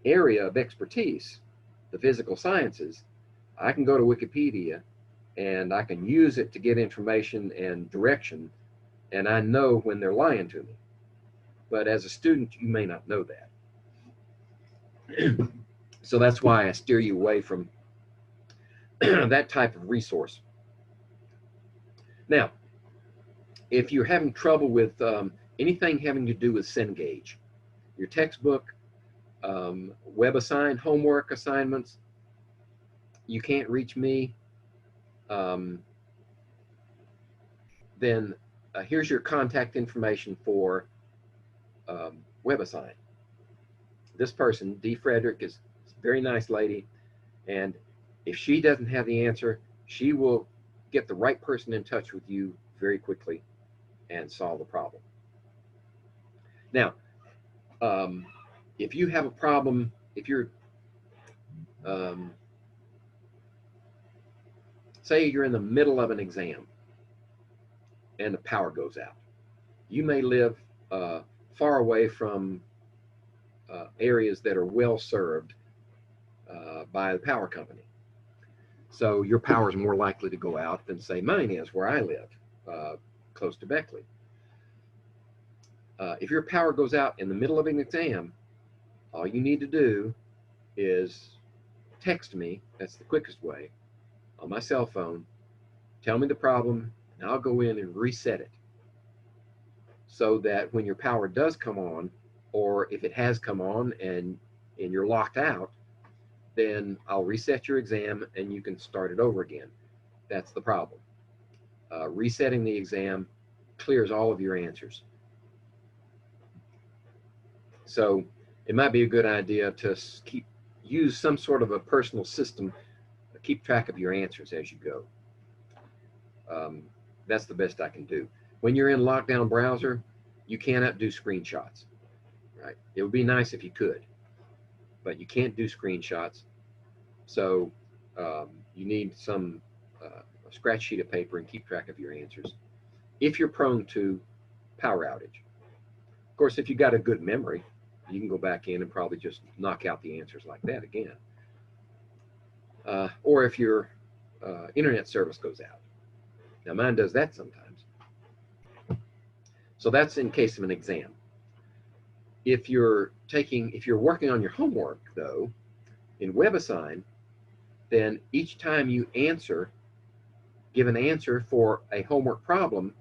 area of expertise, the physical sciences, I can go to Wikipedia and I can use it to get information and direction, and I know when they're lying to me. But as a student, you may not know that. So that's why I steer you away from that type of resource. Now, if you're having trouble with anything having to do with Cengage, your textbook, Webassign, homework assignments, you can't reach me, then here's your contact information for Webassign. This person, Dee Frederick, is a very nice lady, and if she doesn't have the answer, she will get the right person in touch with you very quickly and solve the problem. Now, if you have a problem, if you're, say you're in the middle of an exam and the power goes out, you may live far away from areas that are well served by the power company. So your power is more likely to go out than, say, mine is, where I live, close to Beckley. If your power goes out in the middle of an exam, all you need to do is text me. That's the quickest way, on my cell phone. Tell me the problem, and I'll go in and reset it. so that when your power does come on, or if it has come on and you're locked out, then I'll reset your exam and you can start it over again. That's the problem. Resetting the exam clears all of your answers. So it might be a good idea to use some sort of a personal system to keep track of your answers as you go. That's the best I can do. When you're in lockdown browser, you cannot do screenshots, right? It would be nice if you could, but you can't do screenshots. So you need a scratch sheet of paper and keep track of your answers if you're prone to power outage. Of course, if you got a good memory, you can go back in and probably just knock out the answers like that again. Or if your internet service goes out. Now mine does that sometimes. So that's in case of an exam. If you're working on your homework though, in Webassign, then each time you give an answer for a homework problem,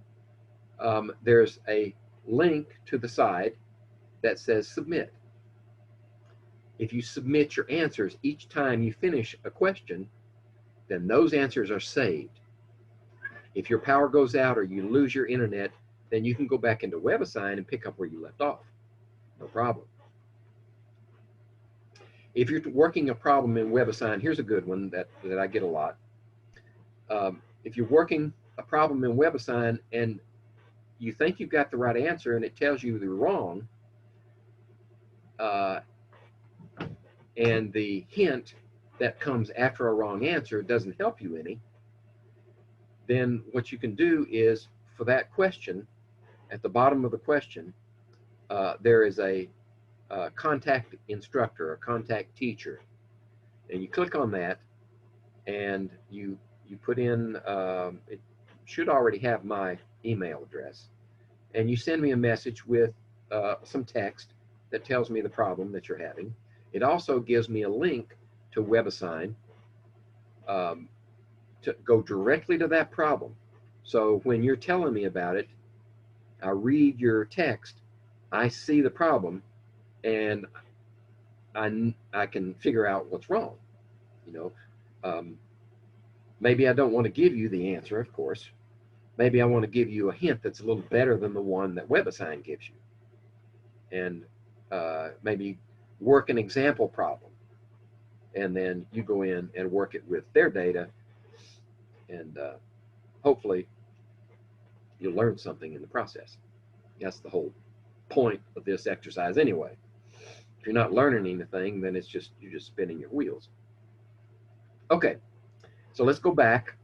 there's a link to the side that says submit. If you submit your answers each time you finish a question, then those answers are saved. If your power goes out or you lose your internet, then you can go back into Webassign and pick up where you left off. No problem. If you're working a problem in Webassign, here's a good one that I get a lot. If you're working a problem in Webassign and you think you've got the right answer and it tells you you're wrong, and the hint that comes after a wrong answer doesn't help you any, then what you can do is, for that question, at the bottom of the question, there is a contact instructor, a contact teacher, and you click on that, and you put in, it should already have my email address, and you send me a message with some text that tells me the problem that you're having. It also gives me a link to Webassign to go directly to that problem. So when you're telling me about it, I read your text, I see the problem, and I can figure out what's wrong. You know, maybe I don't want to give you the answer, of course. Maybe I want to give you a hint that's a little better than the one that Webassign gives you, and maybe work an example problem, and then you go in and work it with their data, and hopefully you'll learn something in the process. That's the whole point of this exercise anyway. If you're not learning anything, then you're just spinning your wheels. Okay, so let's go back.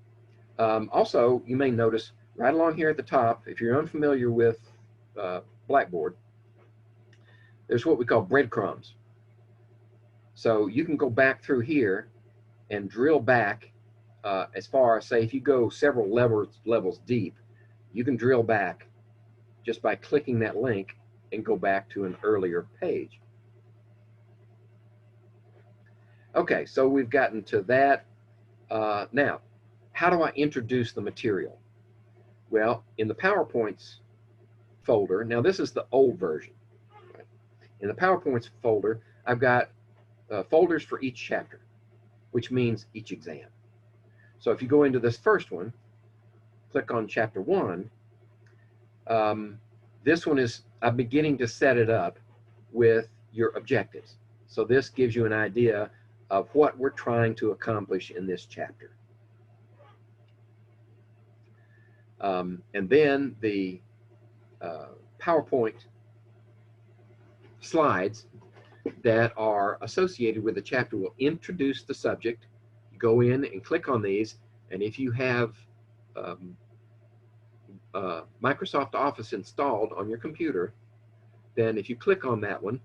Also, you may notice right along here at the top, if you're unfamiliar with Blackboard, there's what we call breadcrumbs. So you can go back through here and drill back as far as, say, if you go several levels deep, you can drill back just by clicking that link and go back to an earlier page. Okay, so we've gotten to that. Now, how do I introduce the material? Well, in the PowerPoints folder, now this is the old version. Right? In the PowerPoints folder, I've got folders for each chapter, which means each exam. So if you go into this first one, click on Chapter 1, this one is, I'm beginning to set it up with your objectives. So this gives you an idea of what we're trying to accomplish in this chapter. And then the PowerPoint slides that are associated with the chapter will introduce the subject. You go in and click on these, and if you have Microsoft Office installed on your computer, then if you click on that one,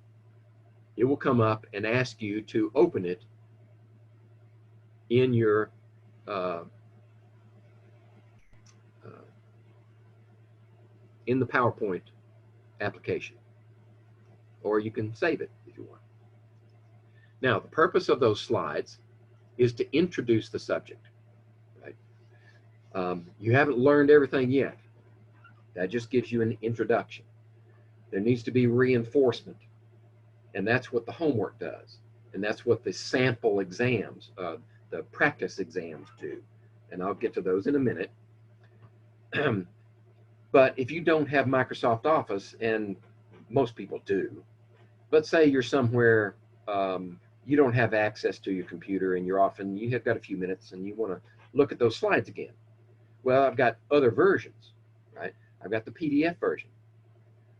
it will come up and ask you to open it in your in the PowerPoint application, or you can save it if you want. Now, the purpose of those slides is to introduce the subject. Right? You haven't learned everything yet. That just gives you an introduction. There needs to be reinforcement, and that's what the homework does, and that's what the sample exams, the practice exams do, and I'll get to those in a minute. But if you don't have Microsoft Office, and most people do, let's say you're somewhere, you don't have access to your computer, and you have got a few minutes and you want to look at those slides again. Well, I've got other versions, right? I've got the PDF version.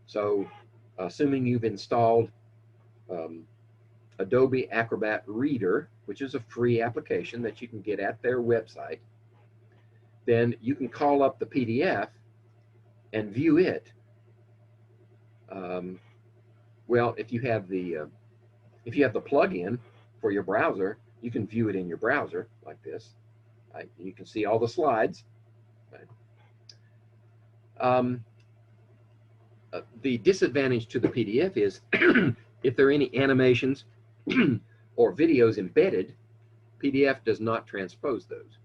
So assuming you've installed Adobe Acrobat Reader, which is a free application that you can get at their website, then you can call up the PDF and view it. Well, if you have the plug-in for your browser, you can view it in your browser like this. Right? You can see all the slides. Right? The disadvantage to the PDF is if there are any animations or videos embedded, PDF does not transpose those.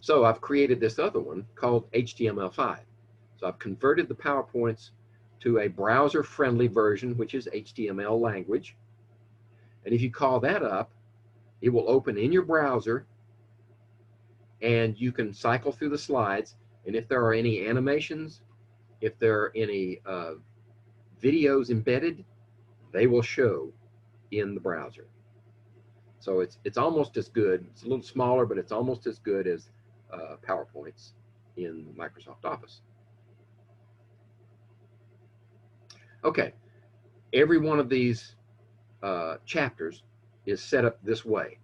So I've created this other one called HTML5. So I've converted the PowerPoints to a browser-friendly version, which is HTML language. And if you call that up, it will open in your browser, and you can cycle through the slides. And if there are any animations, if there are any videos embedded, they will show in the browser. So it's almost as good. It's a little smaller, but it's almost as good as PowerPoints in Microsoft Office. Okay, every one of these chapters is set up this way,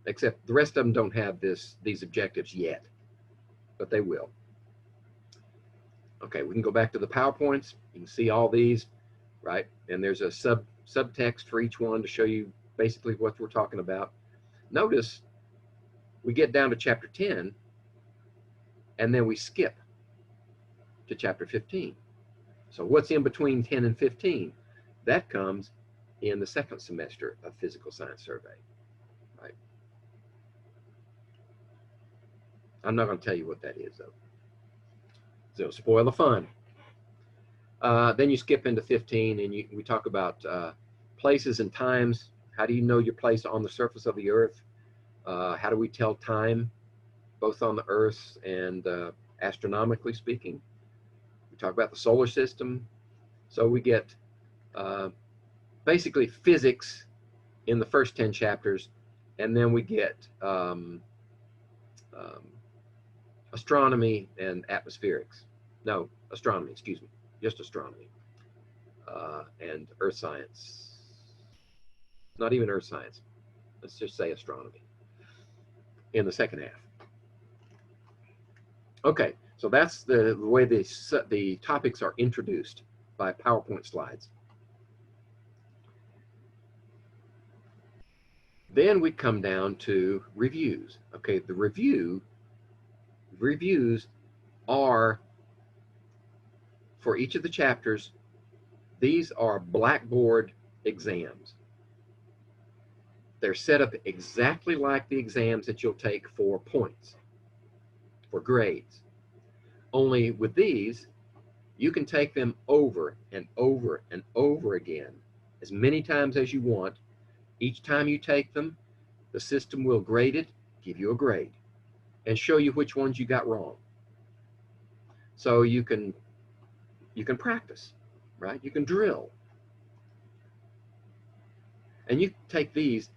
except the rest of them don't have these objectives yet, but they will. Okay, we can go back to the PowerPoints. You can see all these, right? And there's a subtext for each one to show you basically what we're talking about. Notice we get down to chapter 10, and then we skip to chapter 15. So what's in between 10 and 15? That comes in the second semester of Physical Science Survey, right? I'm not going to tell you what that is, though. So spoil the fun. Then you skip into 15, and we talk about places and times. How do you know your place on the surface of the Earth? How do we tell time, both on the Earth and astronomically speaking? We talk about the solar system. So we get basically physics in the first 10 chapters, and then we get astronomy and atmospherics. No, astronomy, excuse me, just astronomy. And earth science. Not even earth science. Let's just say astronomy in the second half. Okay, so that's the way the topics are introduced by PowerPoint slides. Then we come down to reviews. Okay, the reviews are, for each of the chapters, these are Blackboard exams. They're set up exactly like the exams that you'll take for points, for grades. Only with these, you can take them over and over and over again, as many times as you want. Each time you take them, the system will grade it, give you a grade, and show you which ones you got wrong. So you can practice, right? You can drill. And you take these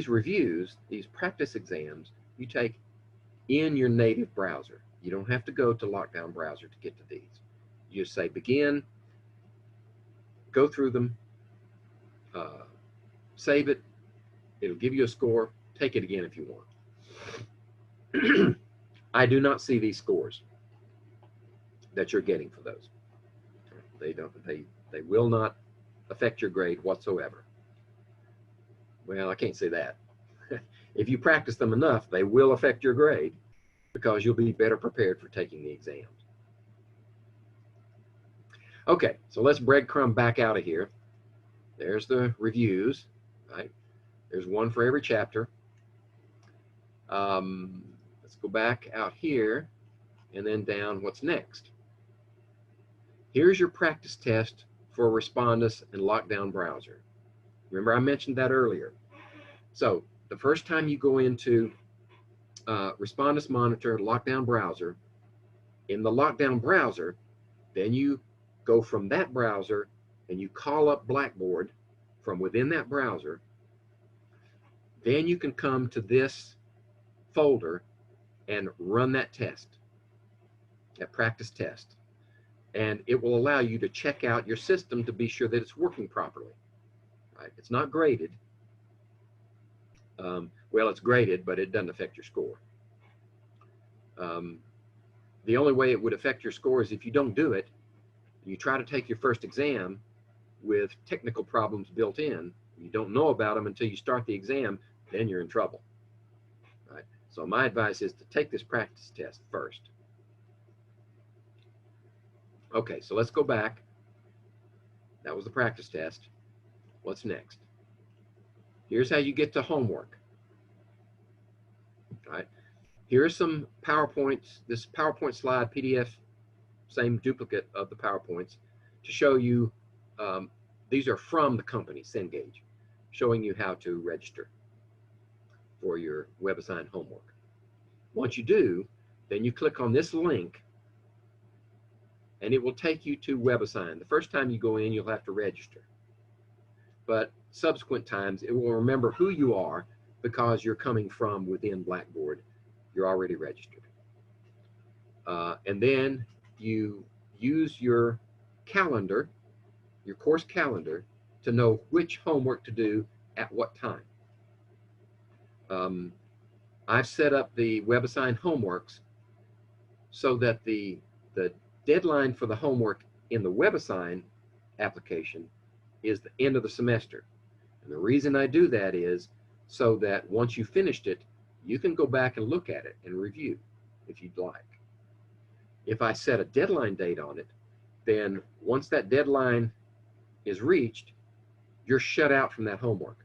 reviews, these practice exams, you take in your native browser. You don't have to go to Lockdown Browser to get to these. You just say begin, go through them, save it, it'll give you a score, take it again if you want. I do not see these scores that you're getting for those. They will not affect your grade whatsoever. Well, I can't say that. If you practice them enough, they will affect your grade because you'll be better prepared for taking the exams. Okay, so let's breadcrumb back out of here. There's the reviews, right? There's one for every chapter. Let's go back out here and then down. What's next? Here's your practice test for Respondus and Lockdown Browser. Remember I mentioned that earlier. So the first time you go into Respondus Monitor, Lockdown Browser, in the Lockdown Browser, then you go from that browser and you call up Blackboard from within that browser. Then you can come to this folder and run that test, that practice test. And it will allow you to check out your system to be sure that it's working properly. Right? It's not graded. Well, it's graded, but it doesn't affect your score. The only way it would affect your score is if you don't do it, you try to take your first exam with technical problems built in, you don't know about them until you start the exam, then you're in trouble. Right? So my advice is to take this practice test first. Okay, so let's go back. That was the practice test. What's next? Here's how you get to homework. All right. Here are some PowerPoints, this PowerPoint slide, PDF, same duplicate of the PowerPoints, to show you, these are from the company, Cengage, showing you how to register for your Webassign homework. Once you do, then you click on this link, and it will take you to Webassign. The first time you go in, you'll have to register. But subsequent times, it will remember who you are because you're coming from within Blackboard. You're already registered. And then you use your calendar, your course calendar, to know which homework to do at what time. I've set up the Webassign homeworks so that the deadline for the homework in the Webassign application is the end of the semester. And the reason I do that is so that once you finished it, you can go back and look at it and review if you'd like. If I set a deadline date on it, then once that deadline is reached, you're shut out from that homework.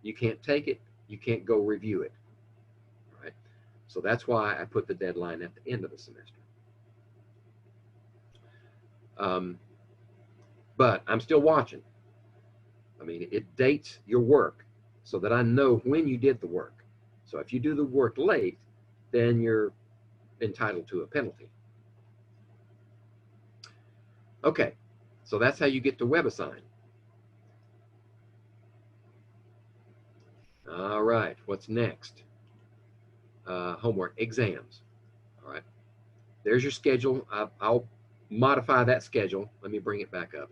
You can't take it, you can't go review it. Right? So that's why I put the deadline at the end of the semester. But I'm still watching. I mean, it dates your work so that I know when you did the work. So if you do the work late, then you're entitled to a penalty. Okay, so that's how you get to Webassign. All right, what's next? Homework, exams. All right, there's your schedule. I'll modify that schedule. Let me bring it back up.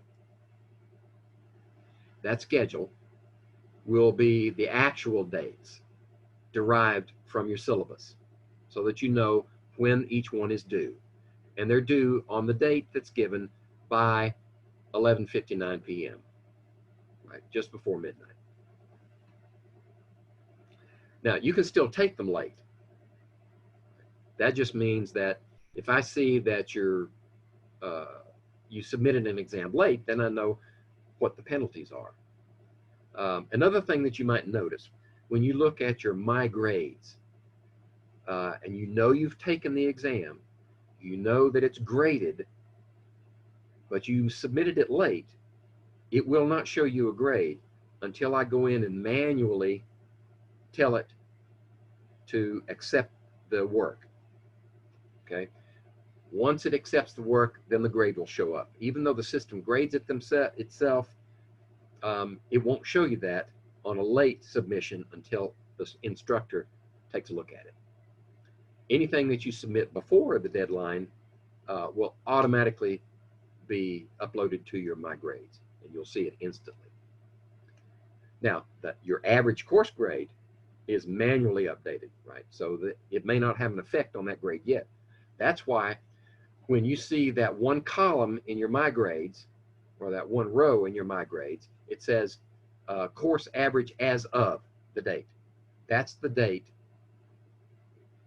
That schedule will be the actual dates derived from your syllabus so that you know when each one is due. And they're due on the date that's given by 11:59 p.m., right, just before midnight. Now, you can still take them late. That just means that if I see that you submitted an exam late, then I know what the penalties are. Another thing that you might notice, when you look at your My Grades, and you know you've taken the exam, you know that it's graded, but you submitted it late, it will not show you a grade until I go in and manually tell it to accept the work. Okay? Once it accepts the work, then the grade will show up. Even though the system grades it itself, it won't show you that on a late submission until the instructor takes a look at it. Anything that you submit before the deadline will automatically be uploaded to your My Grades, and you'll see it instantly. Now, your average course grade is manually updated, right? So that it may not have an effect on that grade yet. That's why when you see that one column in your My Grades, or that one row in your My Grades, it says course average as of the date. That's the date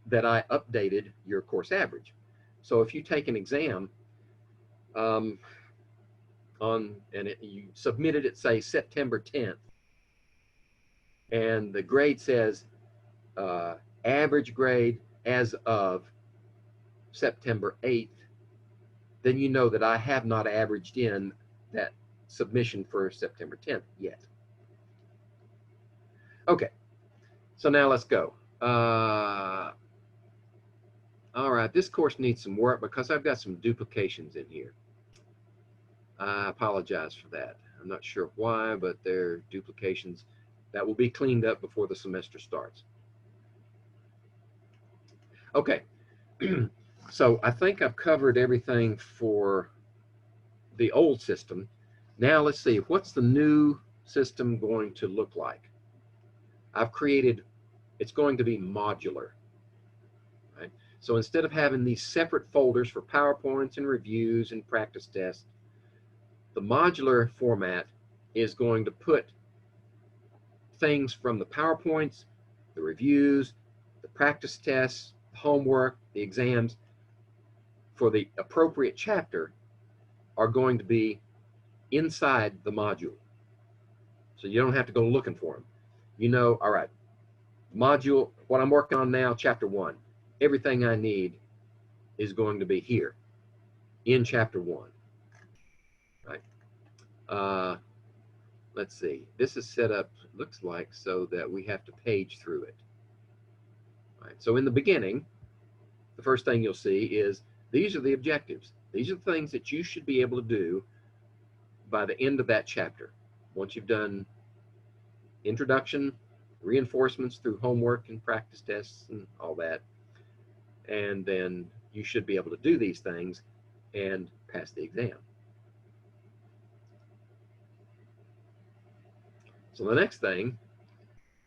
that I updated your course average. So if you take an exam you submitted it, say, September 10th, and the grade says average grade as of September 8th, then you know that I have not averaged in that submission for September 10th yet. Okay, so now let's go. All right, this course needs some work because I've got some duplications in here. I apologize for that. I'm not sure why, but they're duplications that will be cleaned up before the semester starts. Okay, so I think I've covered everything for the old system. Now let's see, what's the new system going to look like? I've created, it's going to be modular. Right? So instead of having these separate folders for PowerPoints and reviews and practice tests, the modular format is going to put things from the PowerPoints, the reviews, the practice tests, the homework, the exams for the appropriate chapter are going to be inside the module. So you don't have to go looking for them. You know, all right, module, what I'm working on now, chapter 1, everything I need is going to be here in chapter 1. Right? Let's see, this is set up, looks like, so that we have to page through it. Right. So in the beginning, the first thing you'll see is these are the objectives. These are the things that you should be able to do by the end of that chapter. Once you've done introduction, reinforcements through homework and practice tests and all that, and then you should be able to do these things and pass the exam. So the next thing,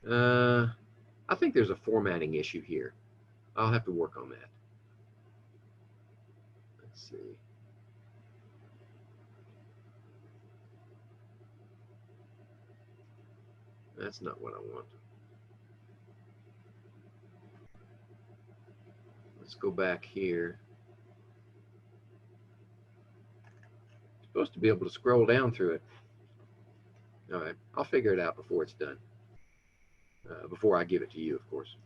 I think there's a formatting issue here. I'll have to work on that. Let's see. That's not what I want. Let's go back here. I'm supposed to be able to scroll down through it. All right, I'll figure it out before it's done. Before I give it to you, of course.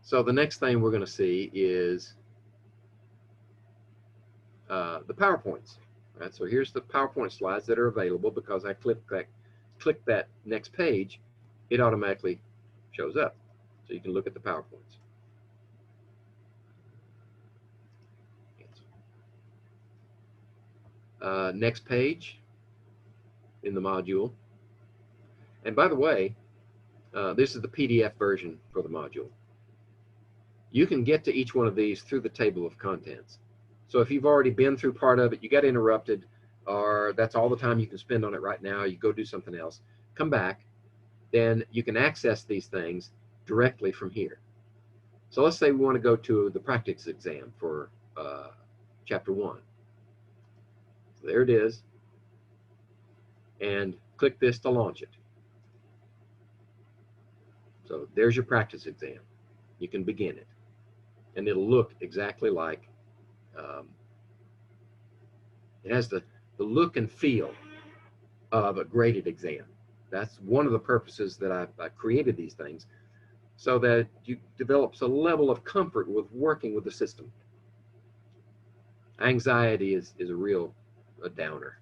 So the next thing we're going to see is the PowerPoints. Right, so here's the PowerPoint slides that are available. Because I click that next page, it automatically shows up. So you can look at the PowerPoints. Next page in the module. And by the way, this is the PDF version for the module. You can get to each one of these through the table of contents. So if you've already been through part of it, you got interrupted, or that's all the time you can spend on it right now, you go do something else, come back, then you can access these things directly from here. So let's say we want to go to the practice exam for chapter 1. So there it is, and click this to launch it. So there's your practice exam. You can begin it, and it'll look exactly like, it has the look and feel of a graded exam. That's one of the purposes that I created these things, so that you develop a level of comfort with working with the system. Anxiety is a real downer.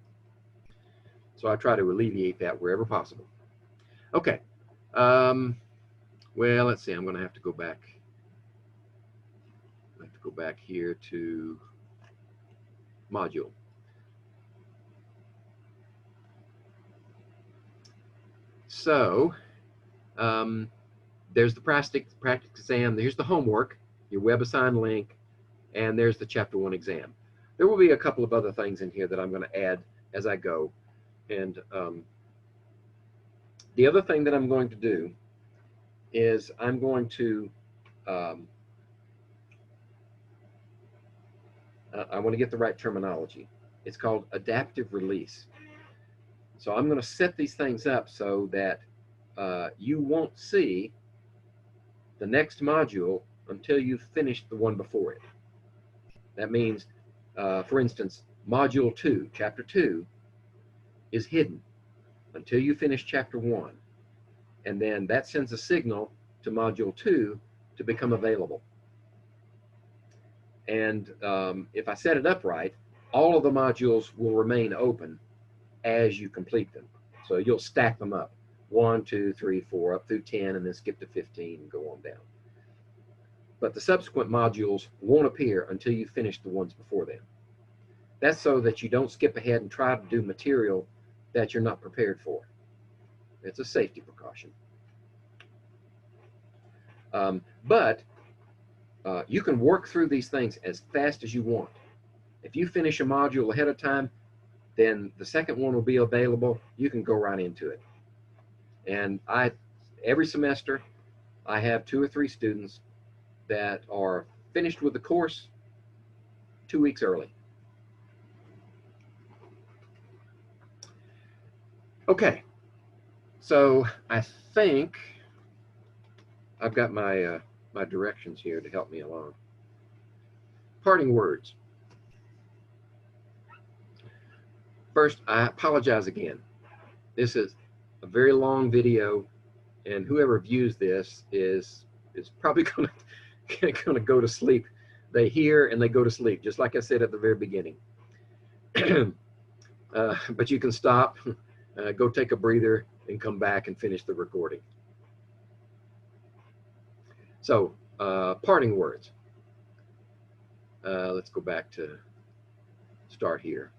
So I try to alleviate that wherever possible. Okay. Well, let's see. I'm going to have to go back. I have to go back here to module. So there's the practice exam. Here's the homework, your Webassign link, and there's the chapter 1 exam. There will be a couple of other things in here that I'm going to add as I go. And the other thing that I'm going to do is I'm going to, I want to get the right terminology. It's called adaptive release. So I'm going to set these things up so that you won't see the next module until you've finished the one before it. That means, for instance, module 2, chapter 2 is hidden until you finish chapter 1. And then that sends a signal to module 2 to become available. And if I set it up right, all of the modules will remain open as you complete them. So you'll stack them up, 1, 2, 3, 4, up through 10, and then skip to 15 and go on down. But the subsequent modules won't appear until you finish the ones before them. That's so that you don't skip ahead and try to do material that you're not prepared for. It's a safety precaution. But you can work through these things as fast as you want. If you finish a module ahead of time, then the second one will be available. You can go right into it. And every semester, I have 2 or 3 students that are finished with the course 2 weeks early. Okay, so I think I've got my my directions here to help me along. Parting words. First, I apologize again. This is a very long video, and whoever views this is probably gonna go to sleep. They hear and they go to sleep, just like I said at the very beginning. But you can stop, go take a breather, and come back and finish the recording. So, parting words. Let's go back to start here.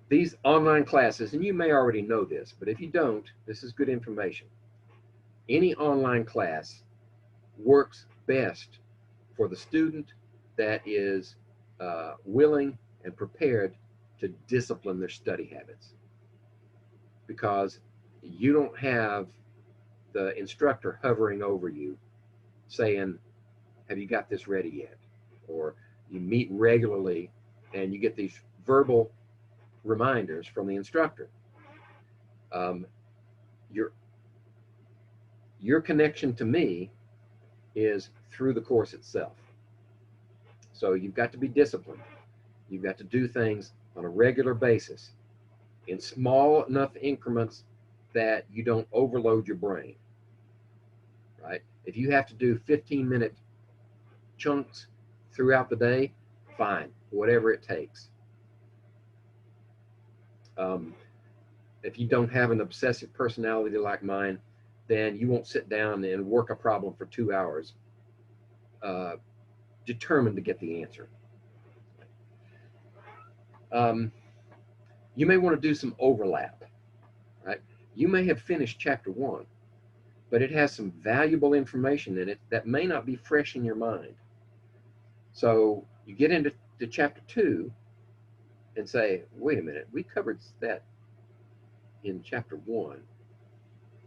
These online classes, and you may already know this, but if you don't, this is good information. Any online class works best for the student that is willing and prepared to discipline their study habits, because you don't have the instructor hovering over you saying, have you got this ready yet? Or you meet regularly and you get these verbal reminders from the instructor. Your connection to me is through the course itself. So you've got to be disciplined. You've got to do things on a regular basis in small enough increments that you don't overload your brain, right? If you have to do 15-minute chunks throughout the day, fine, whatever it takes. If you don't have an obsessive personality like mine, then you won't sit down and work a problem for 2 hours, determined to get the answer. You may want to do some overlap, right? You may have finished chapter 1, but it has some valuable information in it that may not be fresh in your mind. So you get into chapter 2 and say, wait a minute, we covered that in chapter 1.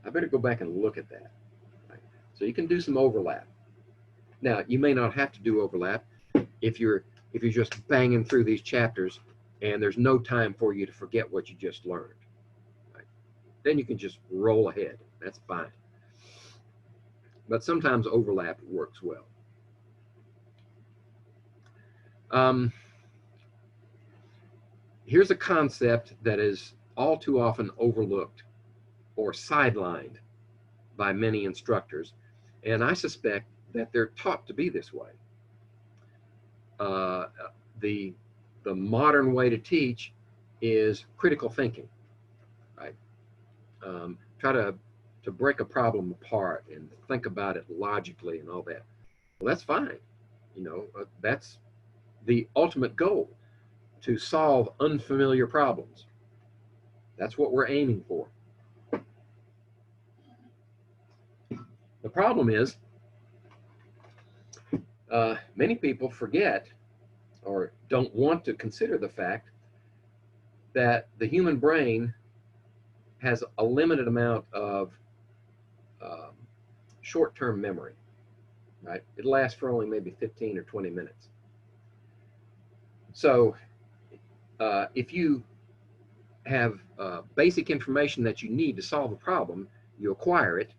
I better go back and look at that. Right? So you can do some overlap. Now, you may not have to do overlap if you're just banging through these chapters and there's no time for you to forget what you just learned. Right? Then you can just roll ahead. That's fine. But sometimes overlap works well. Here's a concept that is all too often overlooked or sidelined by many instructors, and I suspect that they're taught to be this way. The modern way to teach is critical thinking, right? Try to break a problem apart and think about it logically and all that. Well, that's fine. You know, that's the ultimate goal, to solve unfamiliar problems. That's what we're aiming for. The problem is, many people forget or don't want to consider the fact that the human brain has a limited amount of short-term memory, right? It lasts for only maybe 15 or 20 minutes. So if you have basic information that you need to solve a problem, you acquire it,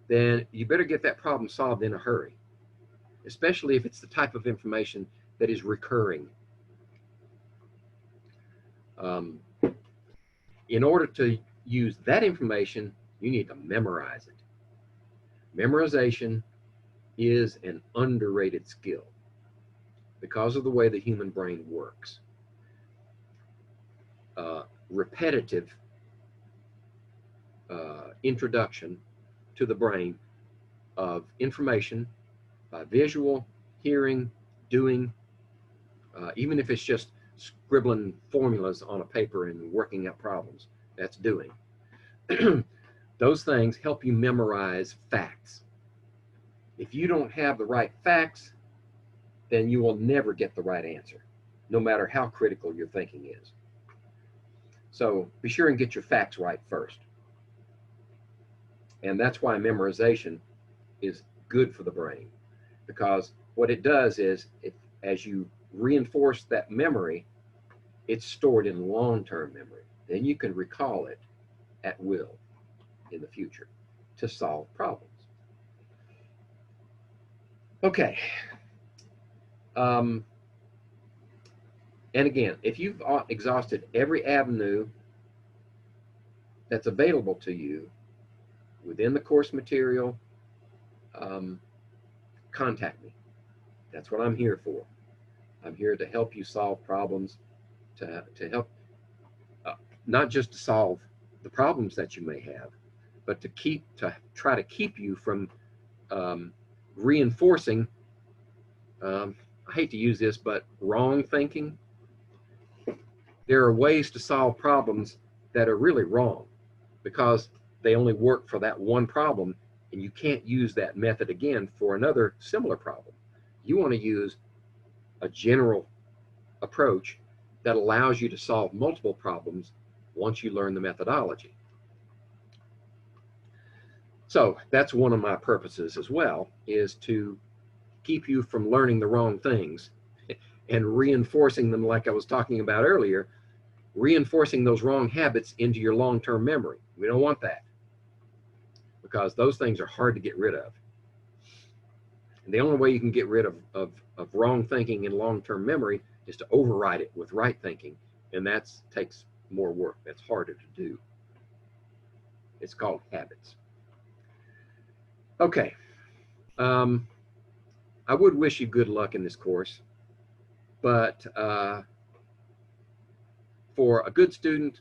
then you better get that problem solved in a hurry, especially if it's the type of information that is recurring. In order to use that information, you need to memorize it. Memorization is an underrated skill because of the way the human brain works. Repetitive introduction to the brain of information by visual, hearing, doing, even if it's just scribbling formulas on a paper and working out problems, that's doing. Those things help you memorize facts. If you don't have the right facts, then you will never get the right answer, no matter how critical your thinking is. So be sure and get your facts right first. And that's why memorization is good for the brain, because what it does is, as you reinforce that memory, it's stored in long-term memory. Then you can recall it at will in the future to solve problems. Okay. And again, if you've exhausted every avenue that's available to you within the course material, contact me. That's what I'm here for. I'm here to help you solve problems, to help, not just to solve the problems that you may have, but to try to keep you from reinforcing, I hate to use this, but wrong thinking. There are ways to solve problems that are really wrong because they only work for that one problem, and you can't use that method again for another similar problem. You want to use a general approach that allows you to solve multiple problems once you learn the methodology. So that's one of my purposes as well, is to keep you from learning the wrong things and reinforcing them, like I was talking about earlier, reinforcing those wrong habits into your long-term memory. We don't want that, because those things are hard to get rid of. And the only way you can get rid of wrong thinking in long-term memory is to override it with right thinking, and that takes more work. That's harder to do. It's called habits. Okay. I would wish you good luck in this course, but for a good student,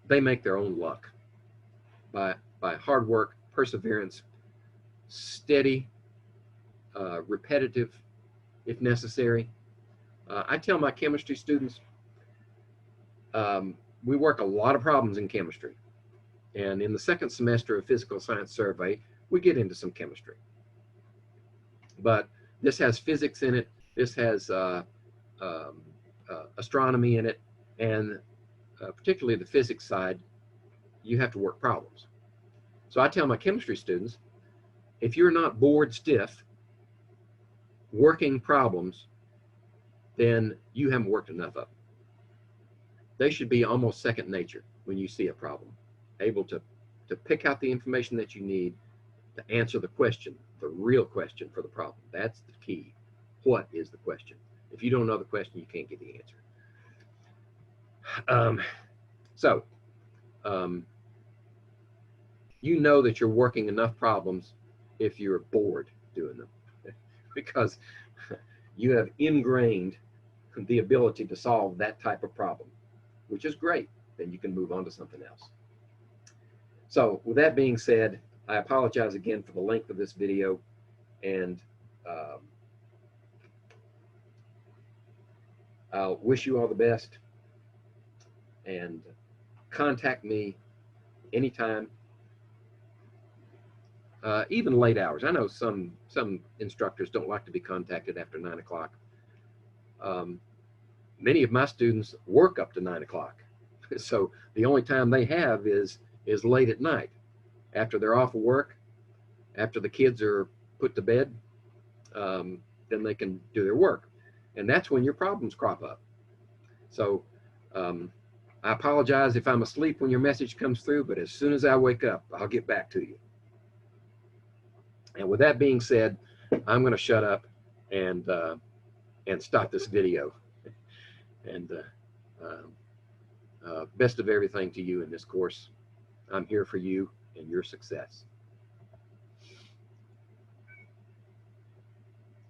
they make their own luck by hard work, perseverance, steady, repetitive if necessary. I tell my chemistry students, we work a lot of problems in chemistry, and in the second semester of physical science survey, we get into some chemistry. But this has physics in it, this has astronomy in it, and particularly the physics side, you have to work problems. So I tell my chemistry students, if you're not bored stiff working problems, then you haven't worked enough of them. They should be almost second nature when you see a problem, able to pick out the information that you need to answer the question, the real question for the problem. That's the key. What is the question? If you don't know the question, you can't get the answer. You know that you're working enough problems if you're bored doing them, because you have ingrained the ability to solve that type of problem, which is great. Then you can move on to something else. So with that being said, I apologize again for the length of this video, and I'll wish you all the best, and contact me anytime, even late hours. I know some instructors don't like to be contacted after 9 o'clock. Many of my students work up to 9 o'clock, so the only time they have is late at night, after they're off of work, after the kids are put to bed. Then they can do their work, and that's when your problems crop up. So I apologize if I'm asleep when your message comes through, but as soon as I wake up, I'll get back to you. And with that being said, I'm going to shut up and stop this video. And best of everything to you in this course. I'm here for you, and your success.